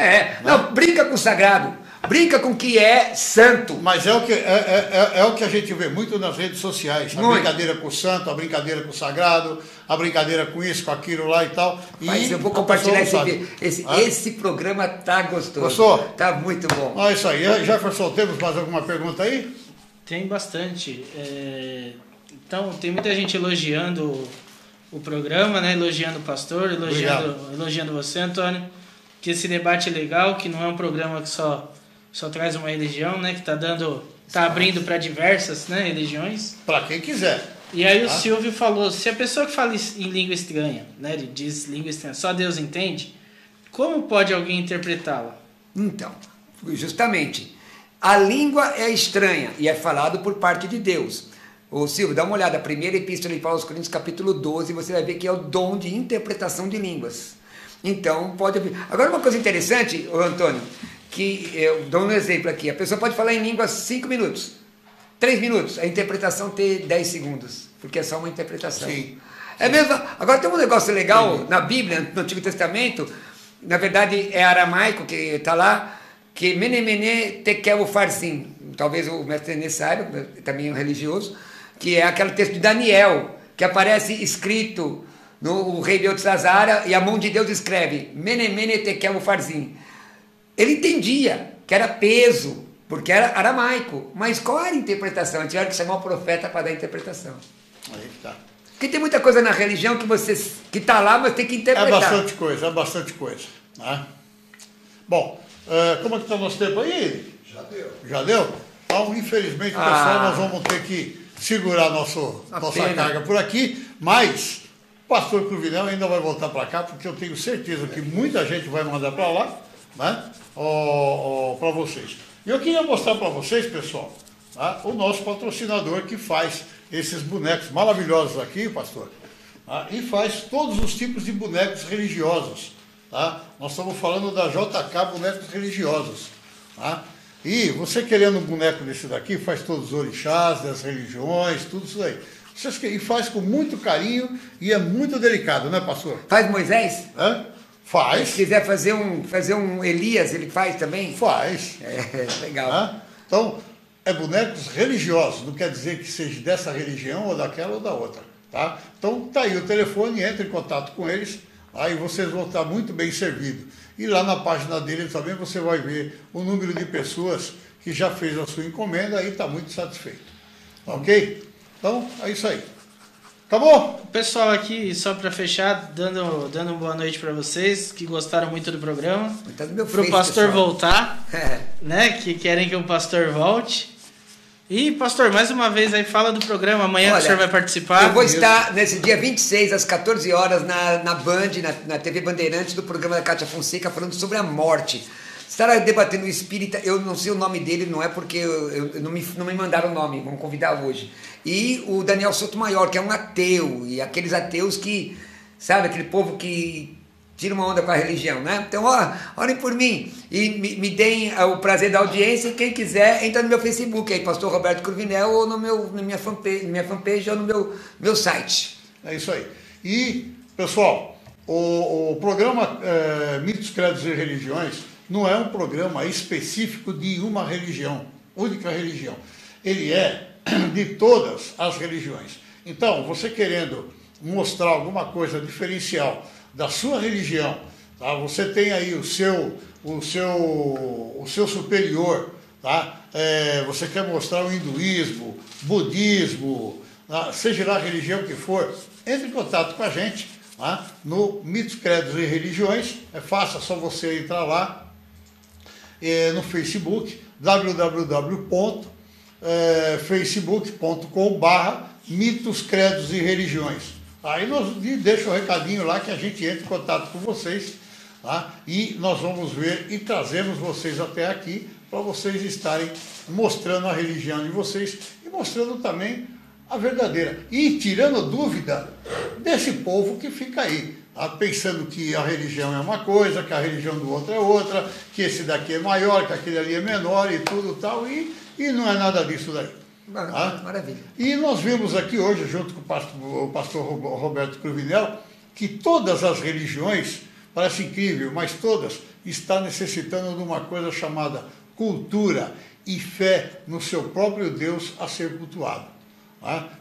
Não, brinca com o sagrado. Brinca com o que é santo. Mas é o que a gente vê muito nas redes sociais. A brincadeira com o santo, a brincadeira com o sagrado, a brincadeira com isso, com aquilo lá e tal. Mas eu vou compartilhar esse programa, tá gostoso. Gostou? Tá muito bom. É isso aí. Jefferson, temos mais alguma pergunta aí? Tem bastante. Então, tem muita gente elogiando o programa, né? Elogiando o pastor, elogiando você, Antônio. Que esse debate é legal, que não é um programa que só traz uma religião, né? Que tá abrindo para diversas, né, religiões. Para quem quiser. E aí o Silvio falou, se a pessoa que fala em língua estranha, né? Ele diz língua estranha, só Deus entende, como pode alguém interpretá-la? Então, justamente, a língua é estranha e é falado por parte de Deus. Ô Silvio, dá uma olhada, a primeira epístola de Paulo aos Coríntios, capítulo 12, você vai ver que é o dom de interpretação de línguas. Então, pode haver. Agora, uma coisa interessante, Antônio, que eu dou um exemplo aqui. A pessoa pode falar em línguas 5 minutos, 3 minutos, a interpretação ter 10 segundos, porque é só uma interpretação. Sim. É mesmo. Agora, tem um negócio legal na Bíblia, no Antigo Testamento, na verdade é aramaico que está lá, que menemene tekel farzim, talvez o mestre Nenê saiba, também é um religioso, que é aquele texto de Daniel, que aparece escrito no rei Beltesazar, e a mão de Deus escreve, menemene tekel farzim. Ele entendia que era peso, porque era aramaico, mas qual era a interpretação? Ele tinha que chamar o profeta para dar a interpretação. Aí tá. Porque tem muita coisa na religião que está lá, mas tem que interpretar. É bastante coisa. Né? Bom, como é que está o nosso tempo aí? Já deu? Então, infelizmente, pessoal, nós vamos ter que segurar nossa carga por aqui, mas o pastor Cruvinel ainda vai voltar para cá, porque eu tenho certeza que muita gente vai mandar para lá, né? Para vocês. E eu queria mostrar para vocês, pessoal, tá? O nosso patrocinador que faz esses bonecos maravilhosos aqui, pastor, tá? E faz todos os tipos de bonecos religiosos. Tá? Nós estamos falando da JK Bonecos Religiosos. Tá? E você querendo um boneco desse daqui, faz todos os orixás, das religiões, tudo isso aí. E faz com muito carinho e é muito delicado, né, pastor? Faz Moisés? Faz. Se quiser fazer um Elias, ele faz também? Faz. Legal. Então, é bonecos religiosos, não quer dizer que seja dessa religião ou daquela ou da outra. Tá? Então, tá aí o telefone, entre em contato com eles, aí vocês vão estar muito bem servidos. E lá na página deles também você vai ver o número de pessoas que já fez a sua encomenda e está muito satisfeito. Ok? Então, é isso aí. Acabou? O pessoal aqui, só para fechar, dando uma boa noite para vocês, que gostaram muito do programa. Para o pastor voltar, né? Que querem que o pastor volte. E, pastor, mais uma vez aí, fala do programa. Amanhã o senhor vai participar. Eu vou estar nesse dia 26, às 14 horas, na Band, na TV Bandeirantes, do programa da Cátia Fonseca, falando sobre a morte. Estará debatendo o espírita, eu não sei o nome dele, não é porque não me mandaram o nome, vamos convidar hoje. E o Daniel Sotomayor, que é um ateu, e aqueles ateus que, sabe, aquele povo que tira uma onda com a religião, né? Então, orem por mim e me deem o prazer da audiência, e quem quiser, entra no meu Facebook aí, Pastor Roberto Cruvinel, ou na minha fanpage ou no meu site. É isso aí. E, pessoal, o programa Mitos, Credos e Religiões não é um programa específico de uma religião, única religião. Ele é de todas as religiões. Então, você querendo mostrar alguma coisa diferencial da sua religião, tá? Você tem aí o seu superior, tá? Você quer mostrar o hinduísmo, budismo, tá? Seja lá a religião que for, entre em contato com a gente, tá? No Mitos, Credos e Religiões. É fácil, é só você entrar lá no Facebook, www.facebook.com/Mitos, Credos e Religiões. Aí deixa o recadinho lá que a gente entra em contato com vocês, tá? E nós vamos ver e trazemos vocês até aqui para vocês estarem mostrando a religião de vocês e mostrando também a verdadeira. E tirando dúvida desse povo que fica aí, tá? Pensando que a religião é uma coisa, que a religião do outro é outra, que esse daqui é maior, que aquele ali é menor e tudo tal, e não é nada disso daí. Maravilha. E nós vimos aqui hoje, junto com o pastor Roberto Cruvinel, que todas as religiões, parece incrível, mas todas estão necessitando de uma coisa chamada cultura e fé no seu próprio Deus a ser cultuado.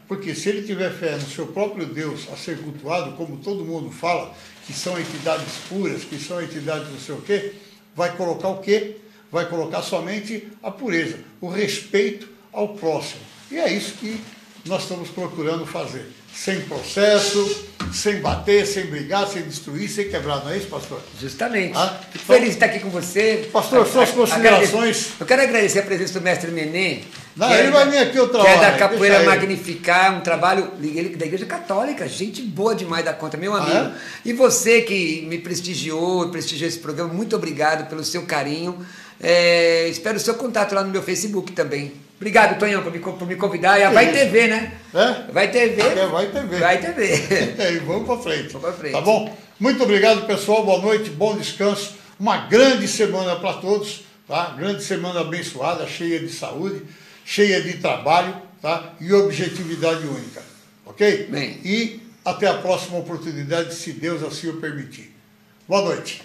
Porque se ele tiver fé no seu próprio Deus a ser cultuado, como todo mundo fala, que são entidades puras, que são entidades não sei o quê, vai colocar o quê? Vai colocar somente a pureza, o respeito ao próximo. E é isso que nós estamos procurando fazer. Sem processo, sem bater, sem brigar, sem destruir, sem quebrar. Não é isso, pastor? Justamente. Fico feliz de estar aqui com você. Pastor, suas considerações. Eu quero agradecer a presença do mestre Nenê. Não, ele vai vir aqui outra hora. Que é da Capoeira Magnificar, um trabalho da Igreja Católica, gente boa demais da conta, meu amigo. E você que me prestigiou esse programa, muito obrigado pelo seu carinho. Espero o seu contato lá no meu Facebook também. Obrigado, Tonhão, por me convidar. E a Vai TV, né? Vai TV. Vai TV. Vai TV. E vamos para frente. Tá bom? Muito obrigado, pessoal. Boa noite, bom descanso. Uma grande semana para todos, tá? Grande semana abençoada, cheia de saúde, cheia de trabalho, tá? E objetividade única. Ok? Bem. E até a próxima oportunidade, se Deus assim o permitir. Boa noite.